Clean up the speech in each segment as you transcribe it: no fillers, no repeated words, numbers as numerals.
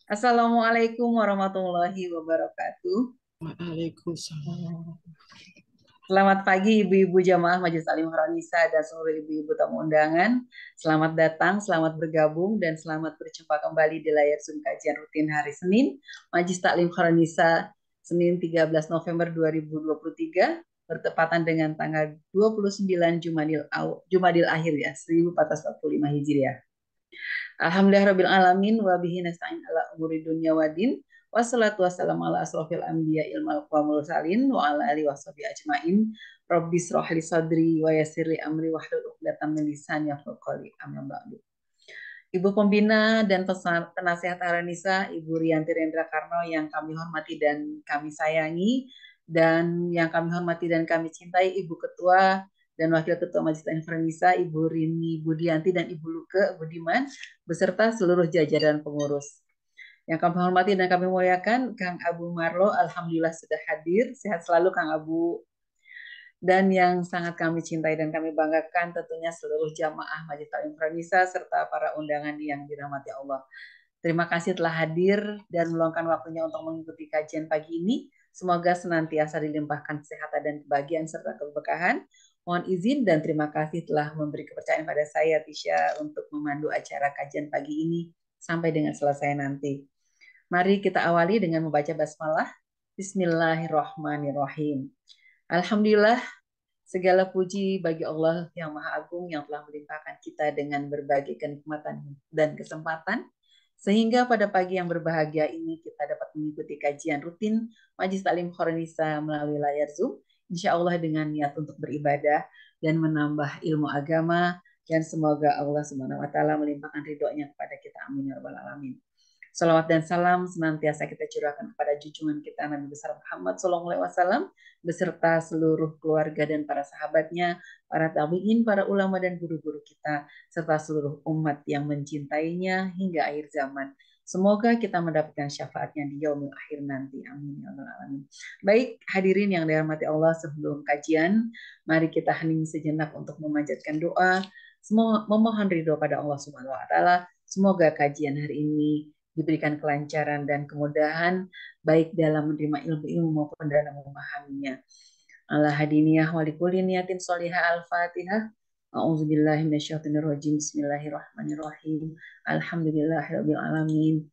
Assalamualaikum warahmatullahi wabarakatuh. Waalaikumsalam. Selamat pagi ibu-ibu jamaah Majelis Taklim Nisa dan seluruh ibu-ibu tamu undangan. Selamat datang, selamat bergabung, dan selamat berjumpa kembali di layar Zoom kajian rutin hari Senin. Majelis Taklim Nisa Senin 13 November 2023 bertepatan dengan tanggal 29 Jumadil Akhir ya, 1445 Hijriah. Alhamdulillahirabbil alamin wa bihi nasta'in ala umuri dunya waddin. Wassalatu wassalamu ala asrofil anbiya ilmal wa mursalin wa ala alihi washabihi ajmain. Rabbi shrah li sadri wa yassir li amri wahlul 'uqdatam min lisani yafqahu qawli. Amma ba'du. Ibu Pembina dan Penasehat Aranisa, Ibu Rianti Rendra Karno yang kami hormati dan kami sayangi, dan yang kami hormati dan kami cintai Ibu Ketua dan Wakil Ketua Majelis Taklim Nisa, Ibu Rini Budianti dan Ibu Luke Budiman, beserta seluruh jajaran pengurus. Yang kami hormati dan kami muliakan, Kang Abu Marlo, Alhamdulillah sudah hadir. Sehat selalu Kang Abu. Dan yang sangat kami cintai dan kami banggakan tentunya seluruh jamaah Majelis Taklim Nisa serta para undangan yang dirahmati Allah. Terima kasih telah hadir dan meluangkan waktunya untuk mengikuti kajian pagi ini. Semoga senantiasa dilimpahkan kesehatan dan kebahagiaan serta keberkahan. Mohon izin dan terima kasih telah memberi kepercayaan pada saya, Tisha, untuk memandu acara kajian pagi ini sampai dengan selesai nanti. Mari kita awali dengan membaca basmalah. Bismillahirrahmanirrahim. Alhamdulillah, segala puji bagi Allah yang Maha Agung yang telah melimpahkan kita dengan berbagai kenikmatan dan kesempatan, sehingga pada pagi yang berbahagia ini kita dapat mengikuti kajian rutin Majelis Taklim Nisa melalui layar Zoom, insya Allah dengan niat untuk beribadah dan menambah ilmu agama, dan semoga Allah Subhanahu wa Ta'ala melimpahkan ridhonya kepada kita. Amin ya Rabbal 'Alamin. Salawat dan salam senantiasa kita curahkan kepada junjungan kita Nabi besar Muhammad SAW beserta seluruh keluarga dan para sahabatnya, para tabi'in, para ulama dan guru-guru kita, serta seluruh umat yang mencintainya hingga akhir zaman. Semoga kita mendapatkan syafaatnya di yaumil akhir nanti. Amin ya rabbal alamin. Baik, hadirin yang dirahmati Allah, sebelum kajian, mari kita hening sejenak untuk memanjatkan doa. Semua memohon ridho pada Allah Subhanahu wa Ta'ala. Semoga kajian hari ini diberikan kelancaran dan kemudahan baik dalam menerima ilmu-ilmu maupun dalam memahaminya. Ala hadiniyah walikuli niyatin solihah al-fatihah. A'udzubillahi minasyaitonirrajim. Bismillahirrahmanirrahim. Alhamdulillahirabbil alamin.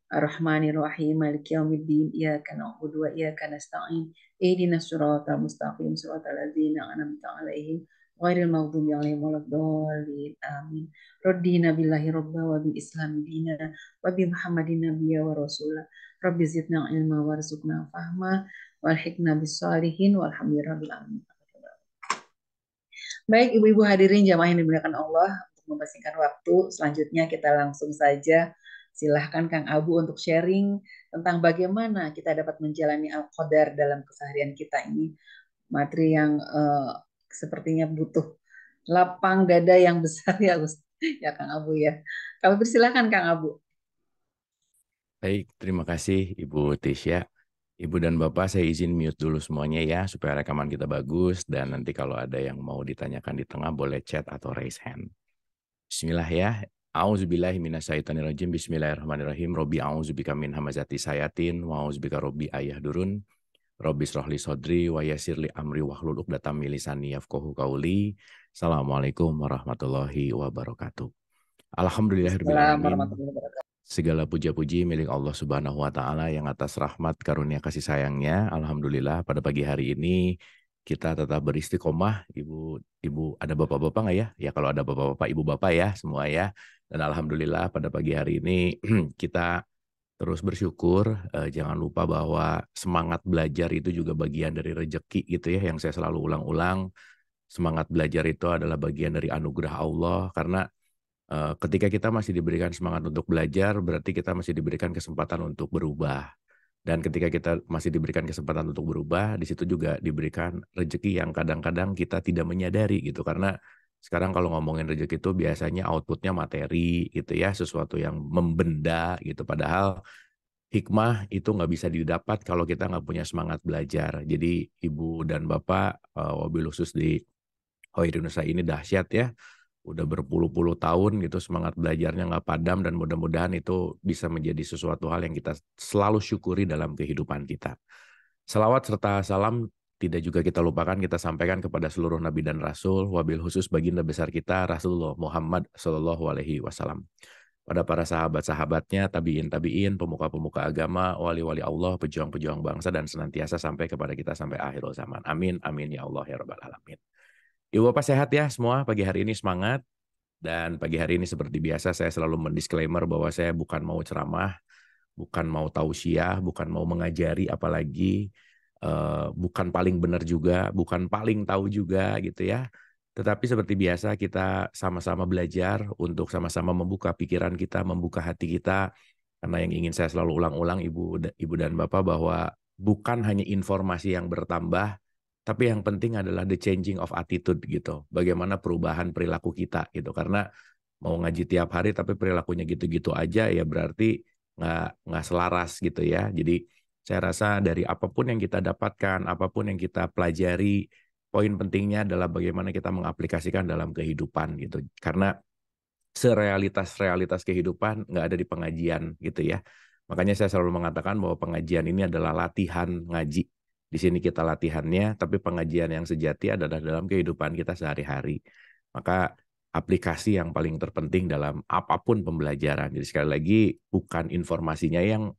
Ar-Rahmanir-Rahim. Maliki yaumiddin. Iyyaka na'budu wa iyyaka nasta'in. Ihdinas siratal mustaqim. Siratal ladzina an'amta 'alaihim ghairil maghdubi 'alaihim waladdallin. Amin. Raddina billahi rabba wa bil islam dina wa bi Muhammadin nabiyya wa rasula. Rabbi zidna ilma warzuqna fahma walhiqna bis shalihin walhamdulillahi alamin. Baik, ibu-ibu hadirin jamaah yang dimuliakan Allah, untuk mempersingkat waktu, selanjutnya kita langsung saja silahkan Kang Abu untuk sharing tentang bagaimana kita dapat menjalani Al-Qadar dalam keseharian kita ini. Materi yang sepertinya butuh lapang dada yang besar ya, ya Kang Abu ya. Kami persilahkan Kang Abu. Baik, terima kasih Ibu Tisha. Ibu dan Bapak, saya izin mute dulu semuanya ya, supaya rekaman kita bagus, dan nanti kalau ada yang mau ditanyakan di tengah, boleh chat atau raise hand. Bismillah ya. A'udzubillahi minasyaitonirrajim. Bismillahirrahmanirrahim. Robbi a'udzubika min hamazati sayatin, wa a'udzubika robbi ayahdurun. Robbi shrahli sodri, wa yassirli amri, wahlul 'uqdatam min lisani yafqahu qawli. Assalamualaikum warahmatullahi wabarakatuh. Alhamdulillahirabbil Assalamualaikum alamin. warahmatullahi wabarakatuh. Segala puja-puji milik Allah Subhanahu wa Ta'ala yang atas rahmat karunia kasih sayangnya. Alhamdulillah pada pagi hari ini kita tetap beristiqomah. Ibu ada bapak-bapak nggak ya? Ya kalau ada bapak-bapak, ibu bapak ya semua ya. Dan alhamdulillah pada pagi hari ini kita terus bersyukur. Jangan lupa bahwa semangat belajar itu juga bagian dari rejeki gitu ya. Yang saya selalu ulang-ulang. Semangat belajar itu adalah bagian dari anugerah Allah, karena ketika kita masih diberikan semangat untuk belajar, berarti kita masih diberikan kesempatan untuk berubah. Dan ketika kita masih diberikan kesempatan untuk berubah, di situ juga diberikan rezeki yang kadang-kadang kita tidak menyadari gitu. Karena sekarang kalau ngomongin rezeki itu biasanya outputnya materi gitu ya, sesuatu yang membenda gitu. Padahal hikmah itu nggak bisa didapat kalau kita nggak punya semangat belajar. Jadi Ibu dan Bapak, wabil khusus di Hoirunisa ini dahsyat ya. udah berpuluh-puluh tahun gitu semangat belajarnya nggak padam dan mudah-mudahan itu bisa menjadi sesuatu hal yang kita selalu syukuri dalam kehidupan kita. Salawat serta salam tidak juga kita lupakan kita sampaikan kepada seluruh nabi dan rasul, wabil khusus baginda besar kita Rasulullah Muhammad Shallallahu Alaihi Wasallam. Pada para sahabat-sahabatnya, tabiin-tabiin, pemuka-pemuka agama, wali-wali Allah, pejuang-pejuang bangsa dan senantiasa sampai kepada kita sampai akhir zaman. Amin, amin ya Allah ya Rabbal Alamin. Ibu Bapak sehat ya semua, pagi hari ini semangat. Dan pagi hari ini seperti biasa saya selalu mendisklaimer bahwa saya bukan mau ceramah, bukan mau tausiah, bukan mau mengajari apalagi, bukan paling benar juga, bukan paling tahu juga gitu ya. Tetapi seperti biasa kita sama-sama belajar untuk sama-sama membuka pikiran kita, membuka hati kita. Karena yang ingin saya selalu ulang-ulang Ibu dan Bapak bahwa bukan hanya informasi yang bertambah, tapi yang penting adalah the changing of attitude gitu. Bagaimana perubahan perilaku kita gitu. Karena mau ngaji tiap hari tapi perilakunya gitu-gitu aja ya berarti nggak selaras gitu ya. Jadi saya rasa dari apapun yang kita dapatkan, apapun yang kita pelajari, poin pentingnya adalah bagaimana kita mengaplikasikan dalam kehidupan gitu. Karena serealitas-realitas kehidupan nggak ada di pengajian gitu ya. Makanya saya selalu mengatakan bahwa pengajian ini adalah latihan ngaji. Di sini kita latihannya, tapi pengajian yang sejati adalah dalam kehidupan kita sehari-hari. Maka aplikasi yang paling terpenting dalam apapun pembelajaran. Jadi sekali lagi bukan informasinya yang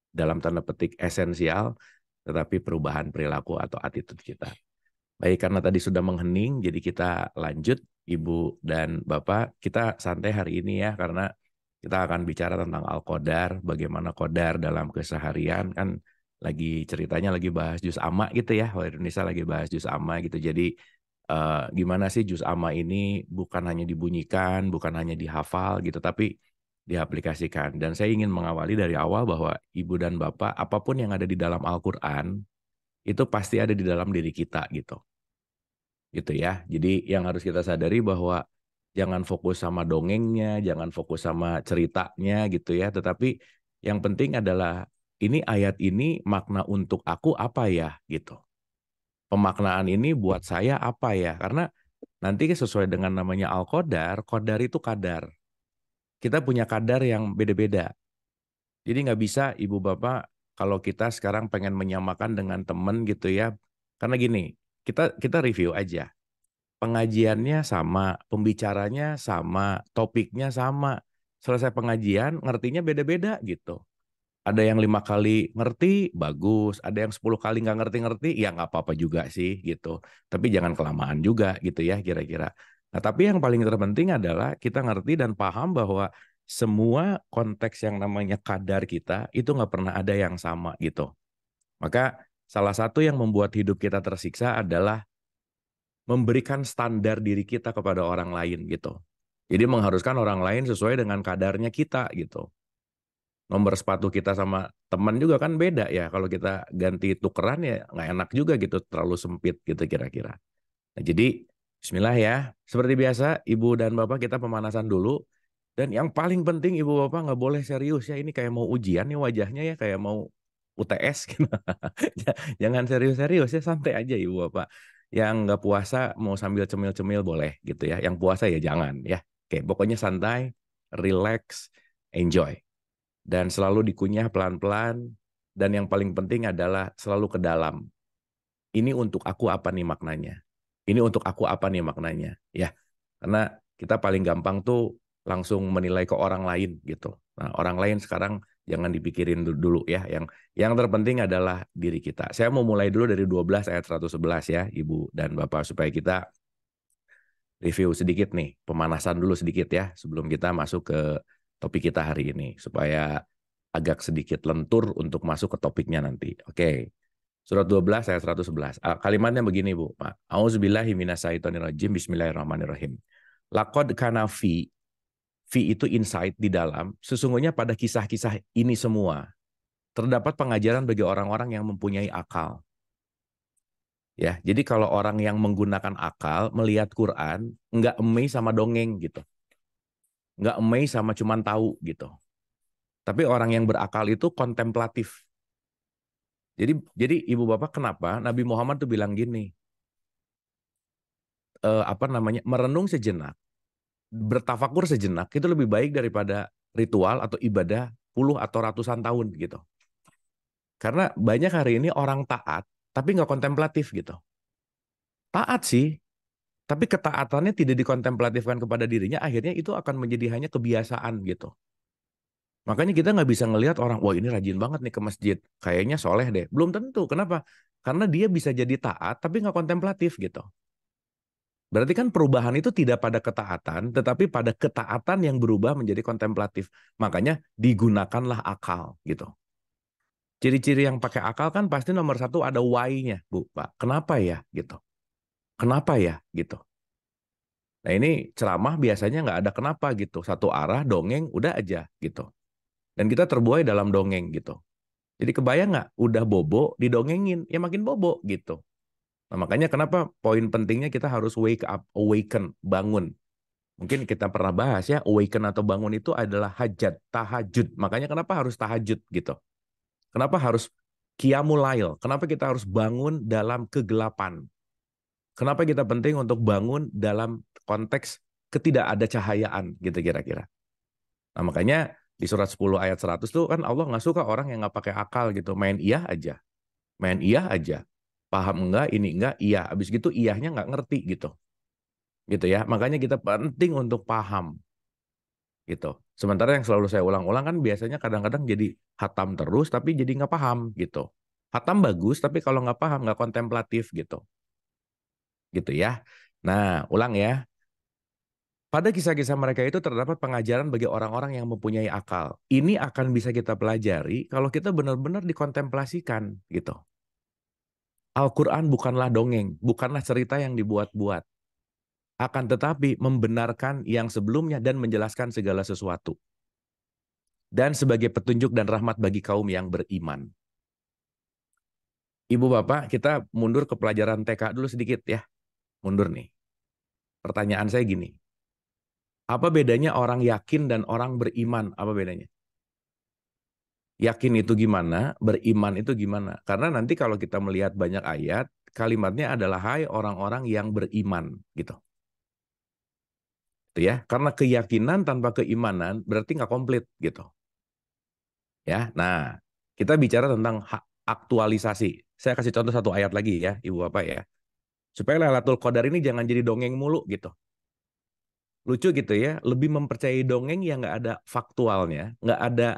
dalam tanda petik esensial, tetapi perubahan perilaku atau attitude kita. Baik, karena tadi sudah menghening, jadi kita lanjut, Ibu dan Bapak. Kita santai hari ini ya, karena kita akan bicara tentang Al-Qadar, bagaimana Qadar dalam keseharian. Kan lagi ceritanya lagi bahas juz amma gitu ya, Wali Indonesia lagi bahas juz amma gitu. Jadi gimana sih juz amma ini bukan hanya dibunyikan, bukan hanya dihafal gitu, tapi diaplikasikan. Dan saya ingin mengawali dari awal bahwa Ibu dan Bapak, apapun yang ada di dalam Al-Quran, itu pasti ada di dalam diri kita gitu. Gitu ya. Jadi yang harus kita sadari bahwa jangan fokus sama dongengnya, jangan fokus sama ceritanya gitu ya, tetapi yang penting adalah ini ayat ini makna untuk aku apa ya gitu. Pemaknaan ini buat saya apa ya? Karena nanti sesuai dengan namanya Al-Qadar, Qadar itu kadar. Kita punya kadar yang beda-beda. Jadi nggak bisa ibu bapak kalau kita sekarang pengen menyamakan dengan teman gitu ya. Karena gini, kita review aja. Pengajiannya sama, pembicaranya sama, topiknya sama. Selesai pengajian, ngertinya beda-beda gitu. Ada yang 5 kali ngerti, bagus. Ada yang 10 kali nggak ngerti-ngerti, ya nggak apa-apa juga sih gitu. Tapi jangan kelamaan juga gitu ya kira-kira. Nah, tapi yang paling terpenting adalah kita ngerti dan paham bahwa semua konteks yang namanya kadar kita itu nggak pernah ada yang sama gitu. Maka salah satu yang membuat hidup kita tersiksa adalah memberikan standar diri kita kepada orang lain gitu. Jadi mengharuskan orang lain sesuai dengan kadarnya kita gitu. Nomor sepatu kita sama teman juga kan beda ya. Kalau kita ganti tukeran ya nggak enak juga gitu, terlalu sempit gitu kira-kira. Nah, jadi Bismillah ya. Seperti biasa, Ibu dan Bapak kita pemanasan dulu. Dan yang paling penting Ibu Bapak nggak boleh serius ya. Ini kayak mau ujian nih wajahnya ya, kayak mau UTS gitu. Jangan serius-serius ya, santai aja Ibu Bapak. Yang nggak puasa mau sambil cemil-cemil boleh gitu ya. Yang puasa ya jangan ya. Oke, pokoknya santai, relax, enjoy. Dan selalu dikunyah pelan-pelan. Dan yang paling penting adalah selalu ke dalam. Ini untuk aku apa nih maknanya? Ini untuk aku apa nih maknanya? Ya, karena kita paling gampang tuh langsung menilai ke orang lain gitu. Nah, orang lain sekarang jangan dipikirin dulu ya. Yang terpenting adalah diri kita. Saya mau mulai dulu dari 12 ayat 111 ya, Ibu dan Bapak, supaya kita review sedikit nih, pemanasan dulu sedikit ya, sebelum kita masuk ke topik kita hari ini, supaya agak sedikit lentur untuk masuk ke topiknya nanti. Oke. Surat 12 ayat 111. Kalimatnya begini, Bu. Auzubillahi minasyaitonirrajim. Bismillahirrahmanirrahim. Laqad kana fi itu insight di dalam. Sesungguhnya pada kisah-kisah ini semua terdapat pengajaran bagi orang-orang yang mempunyai akal. Ya, jadi kalau orang yang menggunakan akal melihat Quran, nggak amazed sama dongeng gitu, nggak amazed sama cuman tahu gitu. Tapi orang yang berakal itu kontemplatif. Jadi ibu bapak kenapa Nabi Muhammad tuh bilang gini, apa namanya, merenung sejenak. bertafakur sejenak itu lebih baik daripada ritual atau ibadah puluh atau ratusan tahun gitu. Karena banyak hari ini orang taat tapi nggak kontemplatif gitu. Taat sih, tapi ketaatannya tidak dikontemplatifkan kepada dirinya, akhirnya itu akan menjadi hanya kebiasaan gitu. Makanya kita nggak bisa ngelihat orang, wah ini rajin banget nih ke masjid, kayaknya soleh deh. Belum tentu. Kenapa? Karena dia bisa jadi taat tapi nggak kontemplatif gitu. Berarti kan perubahan itu tidak pada ketaatan, tetapi pada ketaatan yang berubah menjadi kontemplatif. Makanya digunakanlah akal gitu. Ciri-ciri yang pakai akal kan pasti nomor satu ada why-nya, Bu, Pak. Kenapa ya gitu? Kenapa ya gitu? Nah ini ceramah biasanya nggak ada kenapa gitu. Satu arah, dongeng, udah aja gitu. Dan kita terbuai dalam dongeng gitu. Jadi kebayang nggak? Udah bobo, didongengin, ya makin bobo gitu. Nah makanya kenapa poin pentingnya kita harus wake up, awaken, bangun. Mungkin kita pernah bahas ya, awaken atau bangun itu adalah hajat, tahajud. Makanya kenapa harus tahajud gitu. Kenapa harus qiyamul lail? Kenapa kita harus bangun dalam kegelapan? Kenapa kita penting untuk bangun dalam konteks ketidakada cahayaan gitu kira-kira. Nah makanya di surat 10 ayat 100 tuh kan Allah nggak suka orang yang nggak pakai akal gitu. Main iya aja. Main iya aja. Paham enggak, ini enggak, iya. Habis gitu iyahnya nggak ngerti gitu. Gitu ya. Makanya kita penting untuk paham gitu. Sementara yang selalu saya ulang-ulang kan biasanya kadang-kadang jadi hatam terus tapi jadi nggak paham gitu. Hatam bagus tapi kalau nggak paham, nggak kontemplatif gitu. Gitu ya. Nah, ulang ya. Pada kisah-kisah mereka itu terdapat pengajaran bagi orang-orang yang mempunyai akal. Ini akan bisa kita pelajari kalau kita benar-benar dikontemplasikan gitu. Al-Quran bukanlah dongeng, bukanlah cerita yang dibuat-buat. Akan tetapi membenarkan yang sebelumnya dan menjelaskan segala sesuatu. Dan sebagai petunjuk dan rahmat bagi kaum yang beriman. Ibu bapak, kita mundur ke pelajaran TK dulu sedikit ya. Mundur nih. Pertanyaan saya gini. Apa bedanya orang yakin dan orang beriman? Apa bedanya? Yakin itu gimana, beriman itu gimana? Karena nanti kalau kita melihat banyak ayat, kalimatnya adalah hai orang-orang yang beriman gitu. Itu ya. Karena keyakinan tanpa keimanan berarti nggak komplit gitu. Ya. Nah, kita bicara tentang aktualisasi. Saya kasih contoh satu ayat lagi ya, Ibu Bapak ya. Supaya Lailatul Qadar ini jangan jadi dongeng mulu gitu. Lucu gitu ya, lebih mempercayai dongeng yang nggak ada faktualnya, nggak ada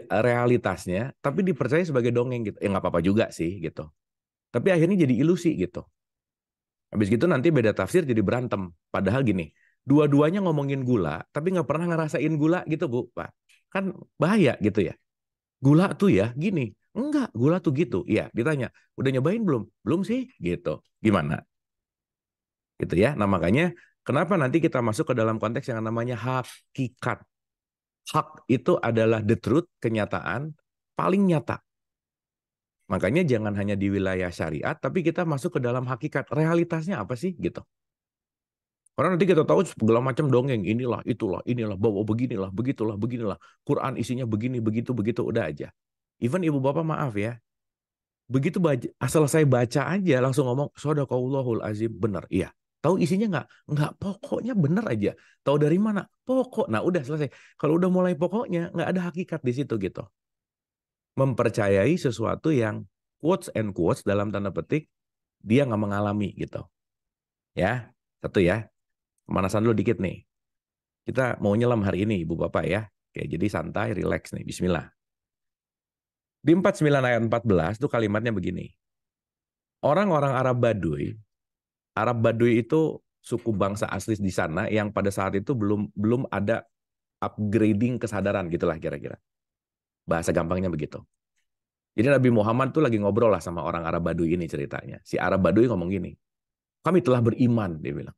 realitasnya, tapi dipercaya sebagai dongeng gitu. Ya nggak apa-apa juga sih gitu. Tapi akhirnya jadi ilusi gitu. Habis gitu nanti beda tafsir jadi berantem. Padahal gini, dua-duanya ngomongin gula, tapi nggak pernah ngerasain gula gitu Bu, Pak. Kan bahaya gitu ya. Gula tuh ya gini. Enggak, gula tuh gitu. Iya, ditanya, udah nyobain belum? Belum sih, gitu. Gimana? Gitu ya. Nah makanya kenapa nanti kita masuk ke dalam konteks yang namanya hakikat. Hak itu adalah the truth, kenyataan paling nyata. Makanya jangan hanya di wilayah syariat, tapi kita masuk ke dalam hakikat. Realitasnya apa sih gitu. Karena nanti kita tahu segala macam dongeng, inilah, bawa beginilah, begitulah, beginilah. Quran isinya begini, begitu, begitu, udah aja. Even ibu bapak maaf ya, begitu baca, asal saya baca aja langsung ngomong, Shadaqallahul azim, benar, iya. Tahu isinya nggak? Nggak, pokoknya benar aja. Tahu dari mana? Pokok. Nah udah selesai. Kalau udah mulai pokoknya, nggak ada hakikat di situ gitu. Mempercayai sesuatu yang quotes and quotes dalam tanda petik, dia nggak mengalami gitu. Ya, satu ya. Pemanasan dulu dikit nih. Kita mau nyelam hari ini, Ibu Bapak ya. Oke, jadi santai, relax nih. Bismillah. Di 49 ayat 14 tuh kalimatnya begini. Orang-orang Arab Baduy itu suku bangsa asli di sana yang pada saat itu belum belum ada upgrading kesadaran gitulah kira-kira. Bahasa gampangnya begitu. Jadi Nabi Muhammad tuh lagi ngobrol lah sama orang Arab Baduy ini ceritanya. Si Arab Baduy ngomong gini, kami telah beriman, dia bilang.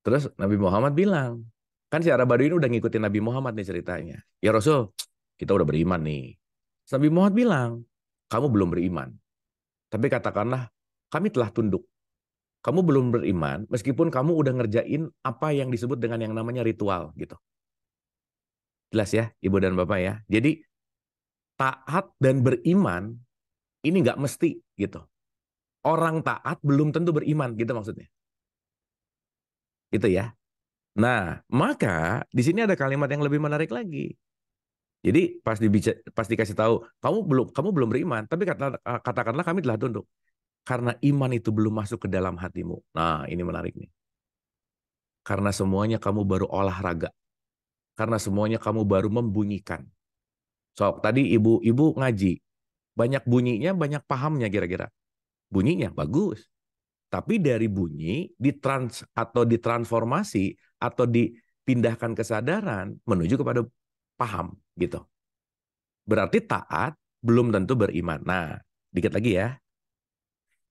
Terus Nabi Muhammad bilang, kan si Arab Baduy ini udah ngikutin Nabi Muhammad nih ceritanya. Ya Rasul, kita udah beriman nih. Terus Nabi Muhammad bilang, kamu belum beriman. Tapi katakanlah, kami telah tunduk. Kamu belum beriman, meskipun kamu udah ngerjain apa yang disebut dengan yang namanya ritual gitu. Jelas ya, Ibu dan Bapak ya. Jadi taat dan beriman ini nggak mesti gitu. Orang taat belum tentu beriman gitu maksudnya. Gitu ya. Nah, maka di sini ada kalimat yang lebih menarik lagi. Jadi pas dikasih tahu, kamu belum beriman, tapi katakanlah kami telah tunduk. Karena iman itu belum masuk ke dalam hatimu. Nah, ini menarik nih. Karena semuanya kamu baru olahraga. Karena semuanya kamu baru membunyikan. So, tadi ibu-ibu ngaji. Banyak bunyinya, banyak pahamnya kira-kira. Bunyinya bagus. Tapi dari bunyi ditransformasi atau dipindahkan kesadaran menuju kepada paham gitu. Berarti taat belum tentu beriman. Nah, dikit lagi ya.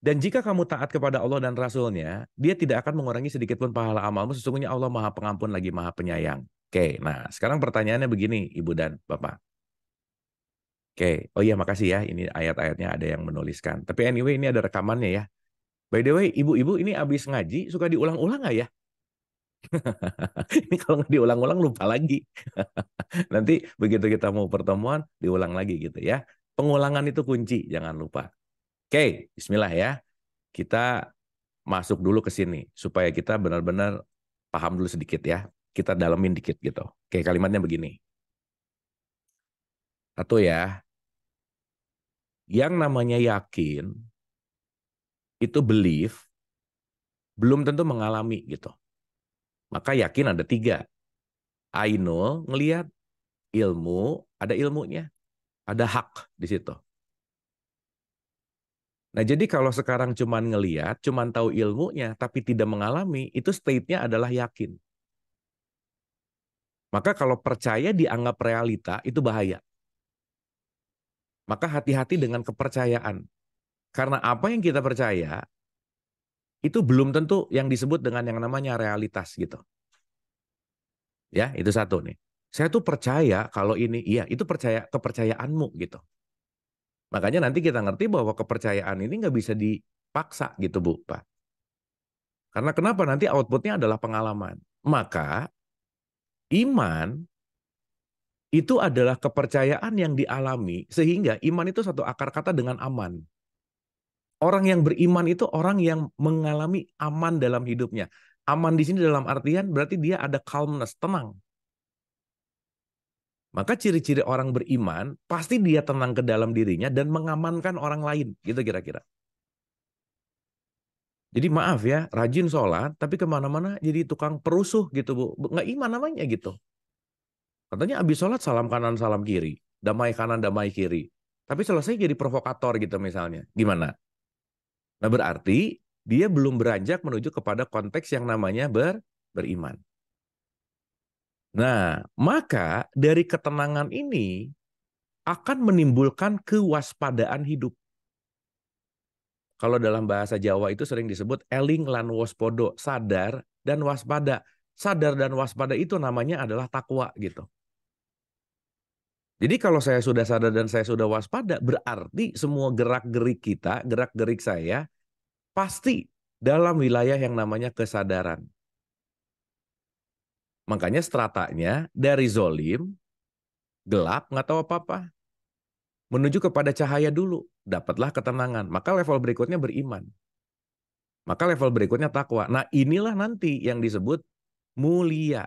Dan jika kamu taat kepada Allah dan Rasul-Nya, dia tidak akan mengurangi sedikit pun pahala amalmu. Sesungguhnya Allah Maha Pengampun lagi Maha Penyayang. Oke, nah sekarang pertanyaannya begini, Ibu dan Bapak. Oke, oh iya makasih ya, ini ayat-ayatnya ada yang menuliskan. Tapi anyway, ini ada rekamannya ya. By the way, ibu-ibu ini abis ngaji suka diulang-ulang nggak ya? Ini kalau nggak diulang-ulang lupa lagi. Nanti begitu kita mau pertemuan, diulang lagi gitu ya. Pengulangan itu kunci, jangan lupa. Oke, bismillah ya. Kita masuk dulu ke sini supaya kita benar-benar paham dulu sedikit ya. Kita dalemin dikit gitu. Oke, kalimatnya begini. Satu ya, yang namanya yakin itu belief belum tentu mengalami gitu. Maka yakin ada tiga. Ainul ngelihat, ilmu ada ilmunya, ada hak di situ. Nah, jadi kalau sekarang cuman ngelihat, cuman tahu ilmunya tapi tidak mengalami, itu state-nya adalah yakin. Maka kalau percaya dianggap realita itu bahaya. Maka hati-hati dengan kepercayaan. Karena apa yang kita percaya itu belum tentu yang disebut dengan yang namanya realitas gitu. Ya, itu satu nih. Saya tuh percaya kalau ini, iya itu kepercayaanmu gitu. Makanya nanti kita ngerti bahwa kepercayaan ini nggak bisa dipaksa gitu Bu, Pak. Karena kenapa? Nanti outputnya adalah pengalaman. Maka iman itu adalah kepercayaan yang dialami sehingga iman itu satu akar kata dengan aman. Orang yang beriman itu orang yang mengalami aman dalam hidupnya. Aman di sini dalam artian berarti dia ada calmness, tenang. Maka ciri-ciri orang beriman pasti dia tenang ke dalam dirinya dan mengamankan orang lain, gitu kira-kira. Jadi maaf ya, rajin sholat, tapi kemana-mana jadi tukang perusuh gitu Bu. Nggak iman namanya gitu. Katanya abis sholat salam kanan, salam kiri. Damai kanan, damai kiri. Tapi selesai jadi provokator gitu misalnya. Gimana? Nah berarti dia belum beranjak menuju kepada konteks yang namanya beriman. Nah, maka dari ketenangan ini akan menimbulkan kewaspadaan hidup. Kalau dalam bahasa Jawa itu sering disebut eling lan waspodo, sadar dan waspada. Sadar dan waspada itu namanya adalah takwa gitu. Jadi kalau saya sudah sadar dan saya sudah waspada, berarti semua gerak-gerik kita, gerak-gerik saya, pasti dalam wilayah yang namanya kesadaran. Makanya stratanya dari zolim, gelap, nggak tahu apa-apa, menuju kepada cahaya dulu, dapatlah ketenangan. Maka level berikutnya beriman. Maka level berikutnya takwa. Nah inilah nanti yang disebut mulia.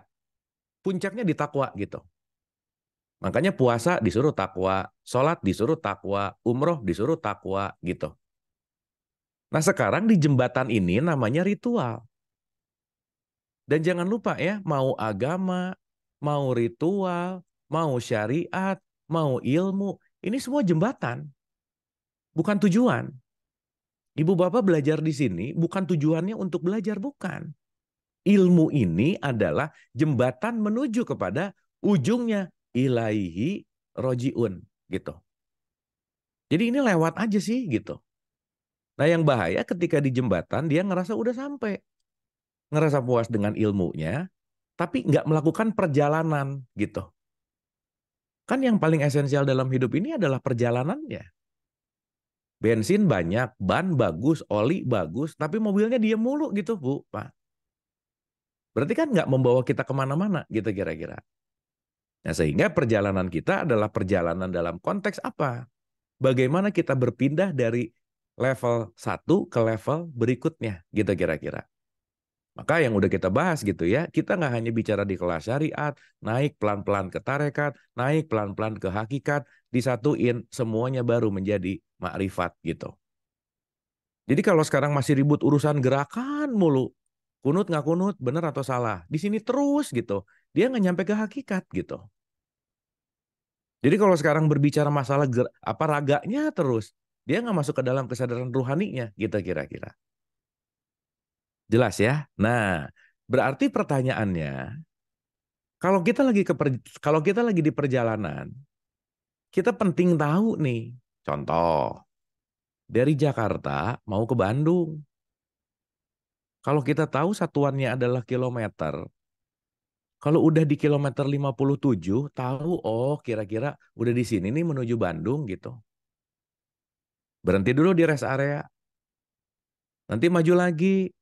Puncaknya di takwa gitu. Makanya puasa disuruh takwa, sholat disuruh takwa, umroh disuruh takwa gitu. Nah sekarang di jembatan ini namanya ritual. Dan jangan lupa ya, mau agama, mau ritual, mau syariat, mau ilmu, ini semua jembatan, bukan tujuan. Ibu bapak belajar di sini bukan tujuannya untuk belajar, bukan. Ilmu ini adalah jembatan menuju kepada ujungnya ilaihi rojiun gitu. Jadi ini lewat aja sih gitu. Nah yang bahaya ketika di jembatan dia ngerasa udah sampai, ngerasa puas dengan ilmunya, tapi nggak melakukan perjalanan gitu. Kan yang paling esensial dalam hidup ini adalah perjalanannya. Bensin banyak, ban bagus, oli bagus, tapi mobilnya dia mulu gitu Bu, Pak. Berarti kan nggak membawa kita kemana-mana gitu kira-kira. Nah sehingga perjalanan kita adalah perjalanan dalam konteks apa? Bagaimana kita berpindah dari level satu ke level berikutnya gitu kira-kira. Maka yang udah kita bahas gitu ya, kita nggak hanya bicara di kelas syariat, naik pelan-pelan ke tarekat, naik pelan-pelan ke hakikat, disatuin semuanya baru menjadi makrifat gitu. Jadi kalau sekarang masih ribut urusan gerakan mulu, kunut nggak kunut, bener atau salah, di sini terus gitu, dia nggak nyampe ke hakikat gitu. Jadi kalau sekarang berbicara masalah apa raganya terus, dia nggak masuk ke dalam kesadaran ruhaninya, gitu kira-kira. Jelas ya? Nah, berarti pertanyaannya, kalau kita lagi di perjalanan, kita penting tahu nih. Contoh, dari Jakarta mau ke Bandung. Kalau kita tahu satuannya adalah kilometer, kalau udah di kilometer 57, tahu oh kira-kira udah di sini nih menuju Bandung gitu. Berhenti dulu di rest area, nanti maju lagi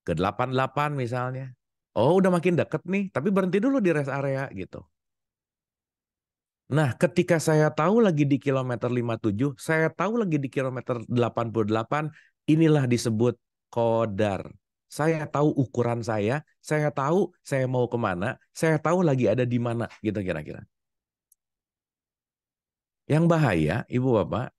ke 88 misalnya. Oh, udah makin deket nih, tapi berhenti dulu di rest area gitu. Nah, ketika saya tahu lagi di kilometer 57, saya tahu lagi di kilometer 88, inilah disebut qadar. Saya tahu ukuran saya tahu saya mau kemana, saya tahu lagi ada di mana, gitu kira-kira. Yang bahaya, Ibu Bapak,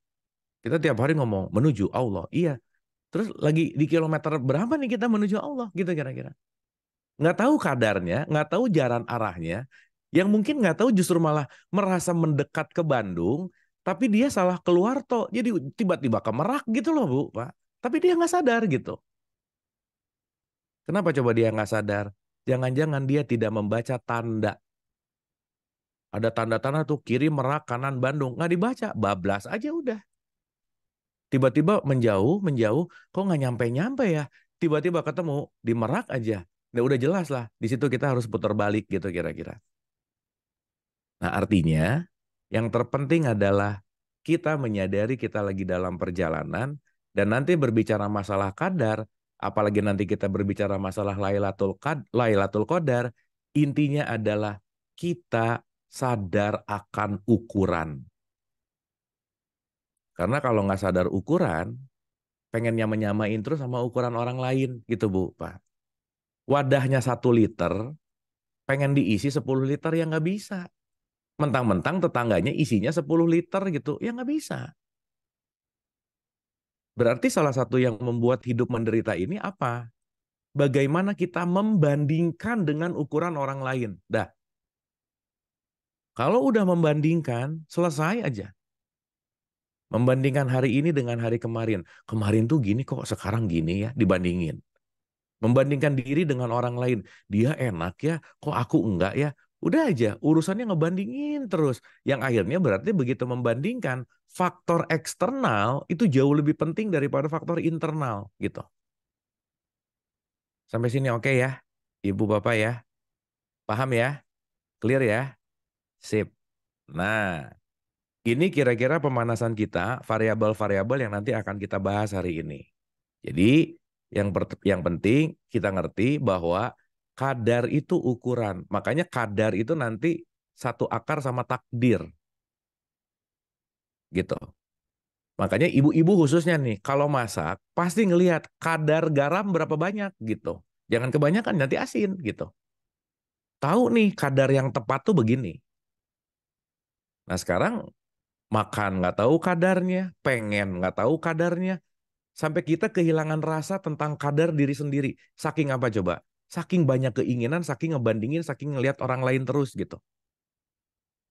kita tiap hari ngomong menuju Allah. Iya, terus lagi di kilometer berapa nih kita menuju Allah, gitu kira-kira. Nggak tahu kadarnya, nggak tahu jalan arahnya, yang mungkin nggak tahu justru malah merasa mendekat ke Bandung, tapi dia salah keluar toh, jadi tiba-tiba ke Merak gitu loh Bu, Pak. Tapi dia nggak sadar gitu. Kenapa coba dia nggak sadar? Jangan-jangan dia tidak membaca tanda. Ada tanda-tanda tuh kiri Merak, kanan Bandung, nggak dibaca, bablas aja udah. Tiba-tiba menjauh, menjauh, kok nggak nyampe-nyampe ya? Tiba-tiba ketemu di Merak aja. Nah udah jelas lah, di situ kita harus putar balik gitu kira-kira. Nah, artinya yang terpenting adalah kita menyadari kita lagi dalam perjalanan dan nanti berbicara masalah kadar, apalagi nanti kita berbicara masalah Lailatul Qadar, intinya adalah kita sadar akan ukuran. Karena kalau nggak sadar ukuran, pengen nyamain terus sama ukuran orang lain gitu Bu, Pak. Wadahnya 1 liter, pengen diisi 10 liter ya nggak bisa. Mentang-mentang tetangganya isinya 10 liter gitu. Ya nggak bisa. Berarti salah satu yang membuat hidup menderita ini apa? Bagaimana kita membandingkan dengan ukuran orang lain. Dah, kalau udah membandingkan, selesai aja. Membandingkan hari ini dengan hari kemarin. Kemarin tuh gini kok, sekarang gini ya, dibandingin. Membandingkan diri dengan orang lain. Dia enak ya, kok aku enggak ya. Udah aja, urusannya ngebandingin terus. Yang akhirnya berarti begitu membandingkan, faktor eksternal itu jauh lebih penting daripada faktor internal gitu. Sampai sini oke ya, Ibu Bapak ya? Paham ya? Clear ya? Sip. Nah, ini kira-kira pemanasan kita, variabel-variabel yang nanti akan kita bahas hari ini. Jadi yang penting kita ngerti bahwa kadar itu ukuran. Makanya kadar itu nanti satu akar sama takdir gitu. Makanya ibu-ibu khususnya nih kalau masak pasti ngelihat kadar garam berapa banyak gitu. Jangan kebanyakan nanti asin gitu. Tahu nih kadar yang tepat tuh begini. Nah sekarang makan nggak tahu kadarnya, pengen nggak tahu kadarnya, sampai kita kehilangan rasa tentang kadar diri sendiri. Saking apa coba? Saking banyak keinginan, saking ngebandingin, saking ngelihat orang lain terus gitu.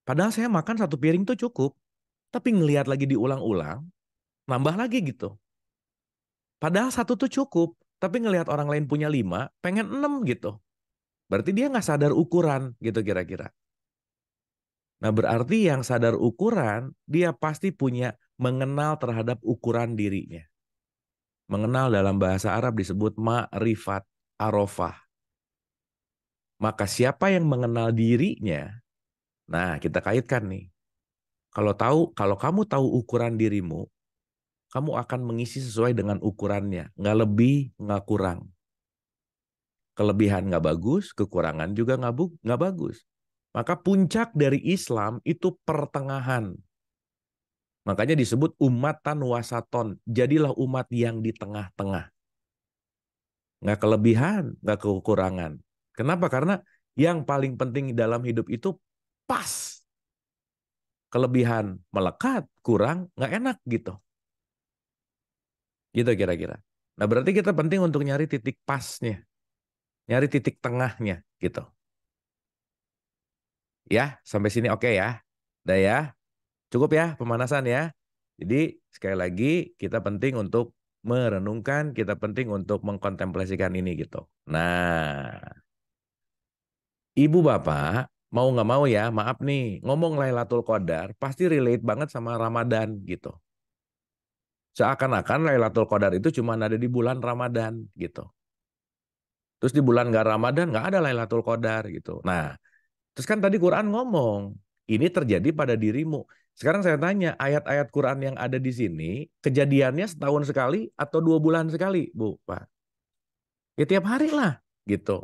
Padahal saya makan 1 piring tuh cukup. Tapi ngelihat lagi diulang-ulang, nambah lagi gitu. Padahal 1 tuh cukup. Tapi ngelihat orang lain punya 5, pengen 6 gitu. Berarti dia nggak sadar ukuran gitu kira-kira. Nah berarti yang sadar ukuran, dia pasti punya mengenal terhadap ukuran dirinya. Mengenal dalam bahasa Arab disebut ma'rifat arofah. Maka siapa yang mengenal dirinya, nah kita kaitkan nih. Kalau kamu tahu ukuran dirimu, kamu akan mengisi sesuai dengan ukurannya. Nggak lebih, nggak kurang. Kelebihan nggak bagus, kekurangan juga nggak bagus. Maka puncak dari Islam itu pertengahan. Makanya disebut umatan wasaton. Jadilah umat yang di tengah-tengah. nggak kelebihan, nggak kekurangan. Kenapa? Karena yang paling penting dalam hidup itu pas. Kelebihan melekat, kurang nggak enak gitu. Gitu kira-kira. Nah, berarti kita penting untuk nyari titik pasnya, nyari titik tengahnya gitu. Ya, sampai sini oke ya. Udah ya. Cukup ya pemanasan ya. Jadi sekali lagi kita penting untuk merenungkan, kita penting untuk mengkontemplasikan ini gitu. Nah, ibu bapak mau nggak mau ya, maaf nih, ngomong Lailatul Qadar pasti relate banget sama Ramadan gitu. Seakan-akan Lailatul Qadar itu cuma ada di bulan Ramadan gitu. Terus di bulan nggak Ramadan nggak ada Lailatul Qadar gitu. Nah, terus kan tadi Quran ngomong, ini terjadi pada dirimu. Sekarang saya tanya, ayat-ayat Quran yang ada di sini, kejadiannya setahun sekali atau 2 bulan sekali, Bu, Pak? Ya tiap hari lah, gitu.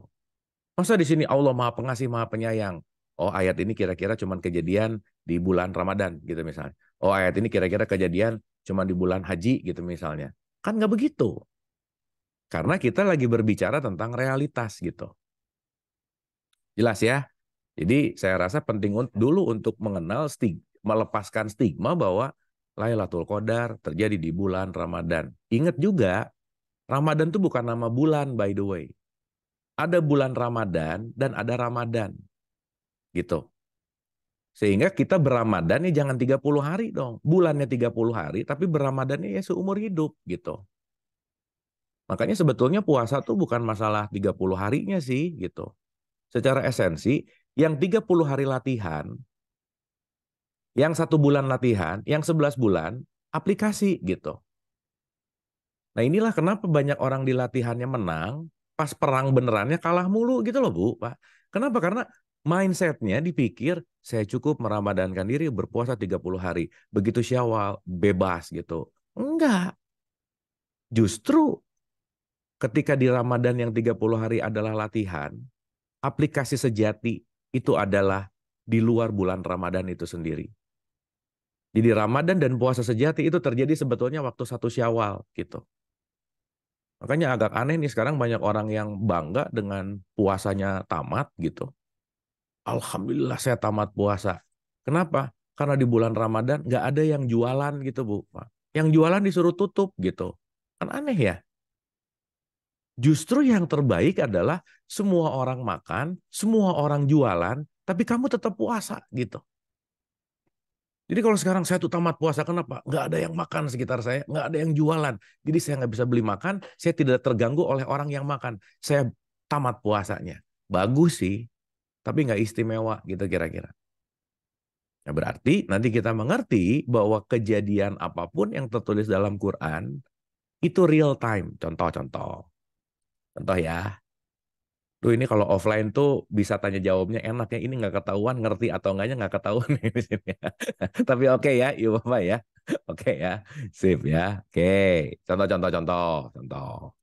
Masa di sini Allah Maha Pengasih, Maha Penyayang? Oh, ayat ini kira-kira cuma kejadian di bulan Ramadan, gitu misalnya. Oh, ayat ini kira-kira kejadian cuma di bulan haji, gitu misalnya. Kan nggak begitu. Karena kita lagi berbicara tentang realitas, gitu. Jelas ya? Jadi saya rasa penting dulu untuk mengenal melepaskan stigma bahwa Lailatul Qadar terjadi di bulan Ramadan. Ingat juga, Ramadan itu bukan nama bulan by the way. Ada bulan Ramadan dan ada Ramadan. Gitu. Sehingga kita beramadan ya jangan 30 hari dong. Bulannya 30 hari tapi beramadannya ya seumur hidup gitu. Makanya sebetulnya puasa tuh bukan masalah 30 harinya sih gitu. Secara esensi yang 30 hari latihan, yang 1 bulan latihan, yang 11 bulan aplikasi gitu. Nah inilah kenapa banyak orang di latihannya menang, pas perang benerannya kalah mulu gitu loh Bu, Pak. Kenapa? Karena mindsetnya dipikir saya cukup meramadankan diri berpuasa 30 hari. Begitu Syawal, bebas gitu. Enggak. Justru ketika di Ramadan yang 30 hari adalah latihan, aplikasi sejati itu adalah di luar bulan Ramadan itu sendiri. Jadi Ramadan dan puasa sejati itu terjadi sebetulnya waktu 1 Syawal gitu. Makanya agak aneh nih sekarang banyak orang yang bangga dengan puasanya tamat gitu. Alhamdulillah saya tamat puasa. Kenapa? Karena di bulan Ramadan nggak ada yang jualan gitu Bu. Yang jualan disuruh tutup gitu. Kan aneh ya. Justru yang terbaik adalah semua orang makan, semua orang jualan, tapi kamu tetap puasa gitu. Jadi kalau sekarang saya tuh tamat puasa, kenapa? Nggak ada yang makan sekitar saya, nggak ada yang jualan. Jadi saya nggak bisa beli makan, saya tidak terganggu oleh orang yang makan. Saya tamat puasanya. Bagus sih, tapi nggak istimewa gitu kira-kira. Nah, berarti nanti kita mengerti bahwa kejadian apapun yang tertulis dalam Quran, itu real time. Contoh-contoh. Contoh ya. Tuh ini kalau offline tuh bisa tanya jawabnya enaknya ini nggak ketahuan ngerti atau enggaknya nggak ketahuan di sini. Tapi oke ya, ibu bapak ya, oke ya, sip ya, oke. Contoh.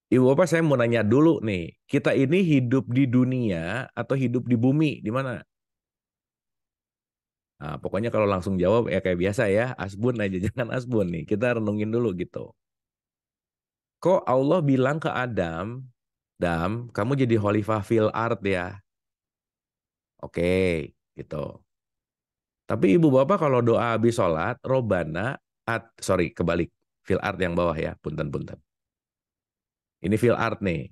Ibu bapak saya mau nanya dulu nih, kita ini hidup di dunia atau hidup di bumi di mana? Nah, pokoknya kalau langsung jawab ya kayak biasa ya, asbun aja jangan asbun nih. Kita renungin dulu gitu. Kok Allah bilang ke Adam, Dam, kamu jadi khalifah fil ard ya? Oke, gitu. Tapi ibu bapak kalau doa habis sholat, robana, sorry kebalik, fil art yang bawah ya, punten-punten. Ini fil art nih.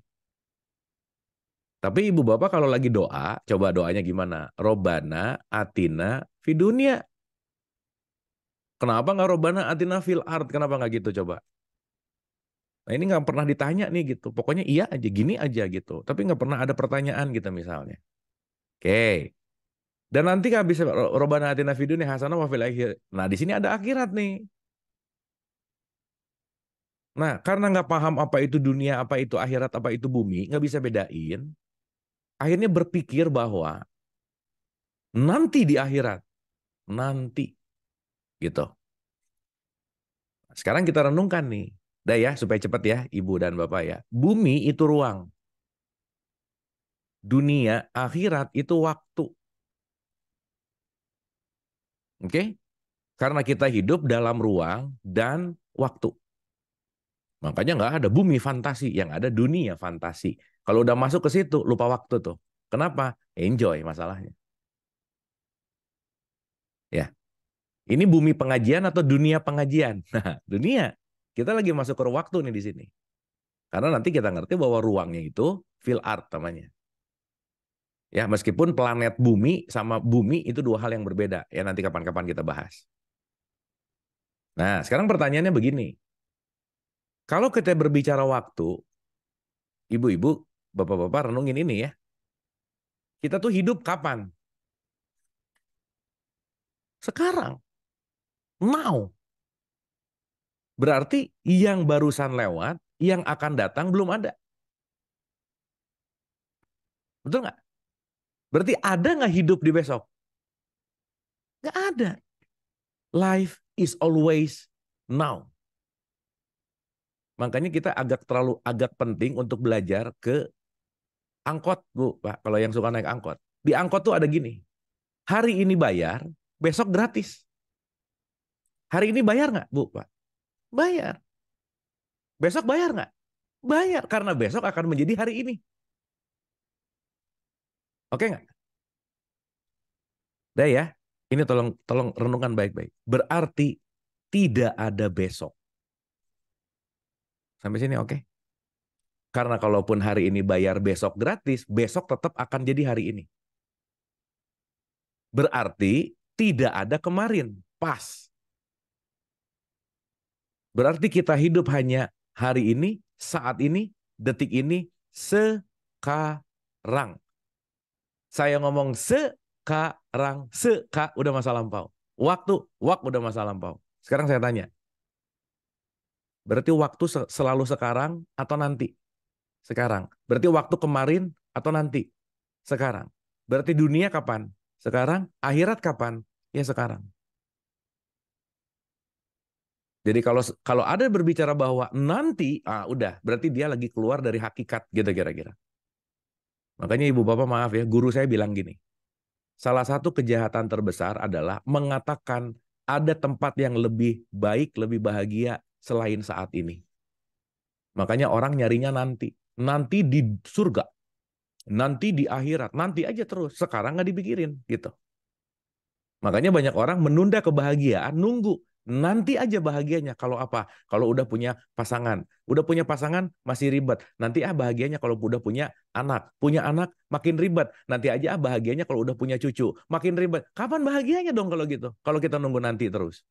Tapi ibu bapak kalau lagi doa, coba doanya gimana? Robana, atina, fidunia. Kenapa nggak robana, atina, fil art? Kenapa nggak gitu coba? Nah ini nggak pernah ditanya nih gitu. Pokoknya iya aja, gini aja gitu. Tapi nggak pernah ada pertanyaan gitu misalnya. Oke. Dan nanti habis robana, atina, fidunia, hasanah, wa fil akhir. Nah di sini ada akhirat nih. Nah, karena nggak paham apa itu dunia, apa itu akhirat, apa itu bumi, nggak bisa bedain, akhirnya berpikir bahwa nanti di akhirat, nanti gitu. Sekarang kita renungkan nih, dah ya supaya cepat ya, ibu dan bapak ya. Bumi itu ruang, dunia, akhirat itu waktu, oke? Karena kita hidup dalam ruang dan waktu. Makanya nggak ada bumi fantasi, yang ada dunia fantasi. Kalau udah masuk ke situ, lupa waktu tuh. Kenapa? Enjoy masalahnya. Ya, ini bumi pengajian atau dunia pengajian? Nah, dunia. Kita lagi masuk ke waktu nih di sini. Karena nanti kita ngerti bahwa ruangnya itu field art namanya. Ya, meskipun planet bumi sama bumi itu dua hal yang berbeda. Ya, nanti kapan-kapan kita bahas. Nah, sekarang pertanyaannya begini. Kalau kita berbicara waktu, ibu-ibu, bapak-bapak renungin ini ya. Kita tuh hidup kapan? Sekarang. Now. Berarti yang barusan lewat, yang akan datang belum ada. Betul nggak? Berarti ada nggak hidup di besok? Nggak ada. Life is always now. Makanya kita agak penting untuk belajar ke angkot, Bu, Pak. Kalau yang suka naik angkot. Di angkot tuh ada gini. Hari ini bayar, besok gratis. Hari ini bayar nggak, Bu, Pak? Bayar. Besok bayar nggak? Bayar. Karena besok akan menjadi hari ini. Oke nggak? Udah ya. Ini tolong renungkan baik-baik. Berarti tidak ada besok. Sampai sini oke? Karena kalaupun hari ini bayar besok gratis, besok tetap akan jadi hari ini. Berarti tidak ada kemarin. Pas. Berarti kita hidup hanya hari ini, saat ini, detik ini, sekarang. Saya ngomong sekarang, udah masa lampau. Waktu udah masa lampau. Sekarang saya tanya, berarti waktu selalu sekarang atau nanti? Sekarang. Berarti waktu kemarin atau nanti? Sekarang. Berarti dunia kapan? Sekarang. Akhirat kapan? Ya sekarang. Jadi kalau ada berbicara bahwa nanti, udah, berarti dia lagi keluar dari hakikat gitu kira-kira. Makanya ibu bapak maaf ya, guru saya bilang gini, salah satu kejahatan terbesar adalah mengatakan ada tempat yang lebih baik, lebih bahagia selain saat ini. Makanya orang nyarinya nanti di surga, nanti di akhirat, nanti aja terus, sekarang nggak dipikirin gitu. Makanya banyak orang menunda kebahagiaan, nunggu. Nanti aja bahagianya. Kalau apa? Kalau udah punya pasangan. Udah punya pasangan, masih ribet. Nanti bahagianya kalau udah punya anak. Punya anak, makin ribet. Nanti aja bahagianya kalau udah punya cucu. Makin ribet. Kapan bahagianya dong kalau gitu? Kalau kita nunggu nanti terus.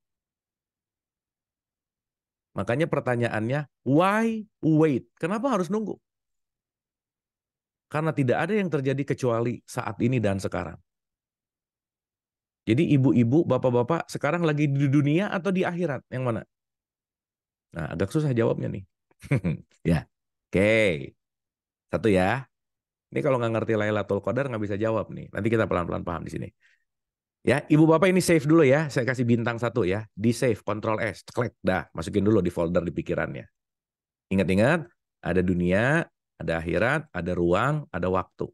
Makanya pertanyaannya, why wait? Kenapa harus nunggu? Karena tidak ada yang terjadi kecuali saat ini dan sekarang. Jadi ibu-ibu, bapak-bapak sekarang lagi di dunia atau di akhirat? Yang mana? Nah, agak susah jawabnya nih. Ya, oke. Satu ya. Ini kalau nggak ngerti Lailatul Qadar nggak bisa jawab nih. Nanti kita pelan-pelan paham di sini. Ya, ibu bapak ini save dulu ya. Saya kasih bintang satu ya. Di save, Ctrl S, klik, dah. Masukin dulu di folder di pikirannya. Ingat-ingat, ada dunia, ada akhirat, ada ruang, ada waktu.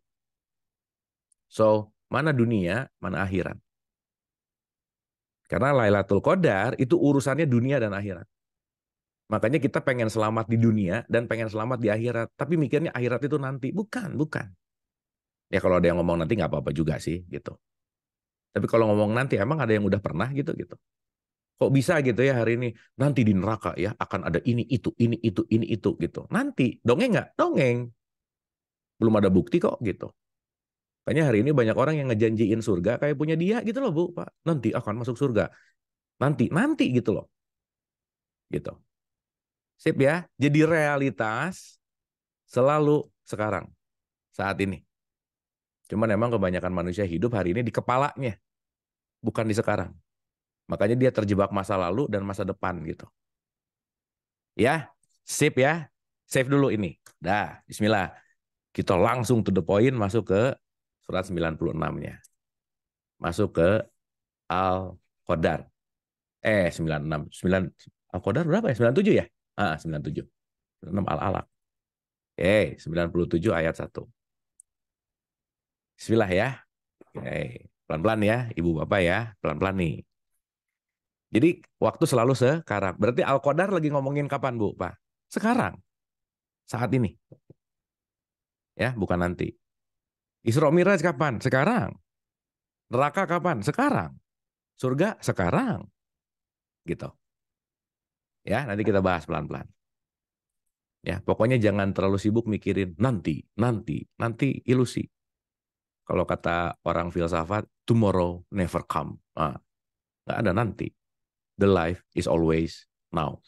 So, mana dunia, mana akhirat? Karena Lailatul Qadar itu urusannya dunia dan akhirat. Makanya kita pengen selamat di dunia dan pengen selamat di akhirat. Tapi mikirnya akhirat itu nanti. Bukan, bukan. Ya kalau ada yang ngomong nanti nggak apa-apa juga sih gitu. Tapi kalau ngomong nanti emang ada yang udah pernah gitu gitu. Kok bisa gitu ya hari ini? Nanti di neraka ya akan ada ini itu gitu. Nanti dongeng nggak? Dongeng. Belum ada bukti kok gitu. Makanya hari ini banyak orang yang ngejanjiin surga kayak punya dia gitu loh Bu, Pak. Nanti akan masuk surga. Nanti gitu loh. Gitu. Sip ya. Jadi realitas selalu sekarang. Saat ini. Cuman emang kebanyakan manusia hidup hari ini di kepalanya, bukan di sekarang. Makanya dia terjebak masa lalu dan masa depan gitu. Ya, sip ya. Save dulu ini. Dah, bismillah. Kita langsung to the point masuk ke surat 96-nya. Masuk ke Al-Qadar. 96. 9 Al-Qadar berapa ya? 97 ya? 97. 96 Al-Alaq. Oke, 97 ayat 1. Bismillah ya. Oke, pelan-pelan ya, Ibu Bapak ya. Pelan-pelan nih. Jadi waktu selalu sekarang. Berarti Al-Qadar lagi ngomongin kapan, Bu, Pak? Sekarang, saat ini. Ya, bukan nanti. Isra Miraj kapan? Sekarang. Neraka kapan? Sekarang. Surga? Sekarang. Gitu. Ya, nanti kita bahas pelan-pelan. Ya, pokoknya jangan terlalu sibuk mikirin nanti, nanti, nanti ilusi. Kalau kata orang filsafat, tomorrow never come. Nah, nggak ada nanti. The life is always now.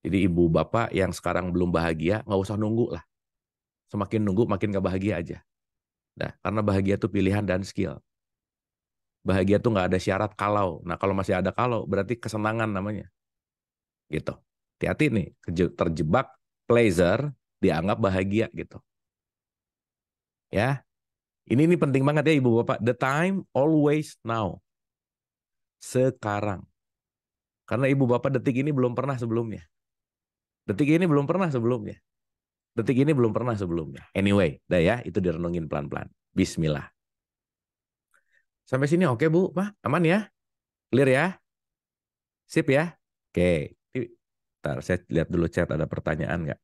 Jadi ibu bapak yang sekarang belum bahagia, nggak usah nunggu lah. Semakin nunggu, makin nggak bahagia aja. Nah, karena bahagia itu pilihan dan skill. Bahagia tuh nggak ada syarat kalau. Nah, kalau masih ada kalau, berarti kesenangan namanya. Gitu. Hati-hati nih, terjebak pleasure, dianggap bahagia gitu. Ya, ini penting banget ya ibu bapak. The time always now. Sekarang. Karena ibu bapak detik ini belum pernah sebelumnya. Detik ini belum pernah sebelumnya. Detik ini belum pernah sebelumnya. Anyway, dah ya, itu direnungin pelan-pelan. Bismillah. Sampai sini oke Bu, Pak? Aman ya? Clear ya? Sip ya? Oke. Ntar saya lihat dulu chat ada pertanyaan nggak?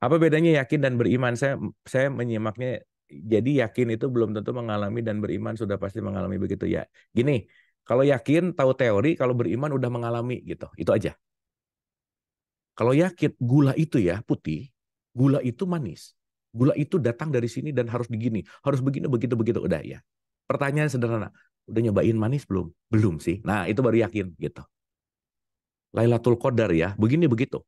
Apa bedanya yakin dan beriman? Saya menyimaknya, jadi yakin itu belum tentu mengalami dan beriman sudah pasti mengalami begitu ya. Gini, kalau yakin tahu teori, kalau beriman udah mengalami gitu. Itu aja. Kalau yakin gula itu ya putih, gula itu manis. Gula itu datang dari sini dan harus begini, harus begini, begitu, begitu. Udah ya. Pertanyaan sederhana, udah nyobain manis belum? Belum sih. Nah itu baru yakin gitu. Lailatul Qadar ya, begini begitu.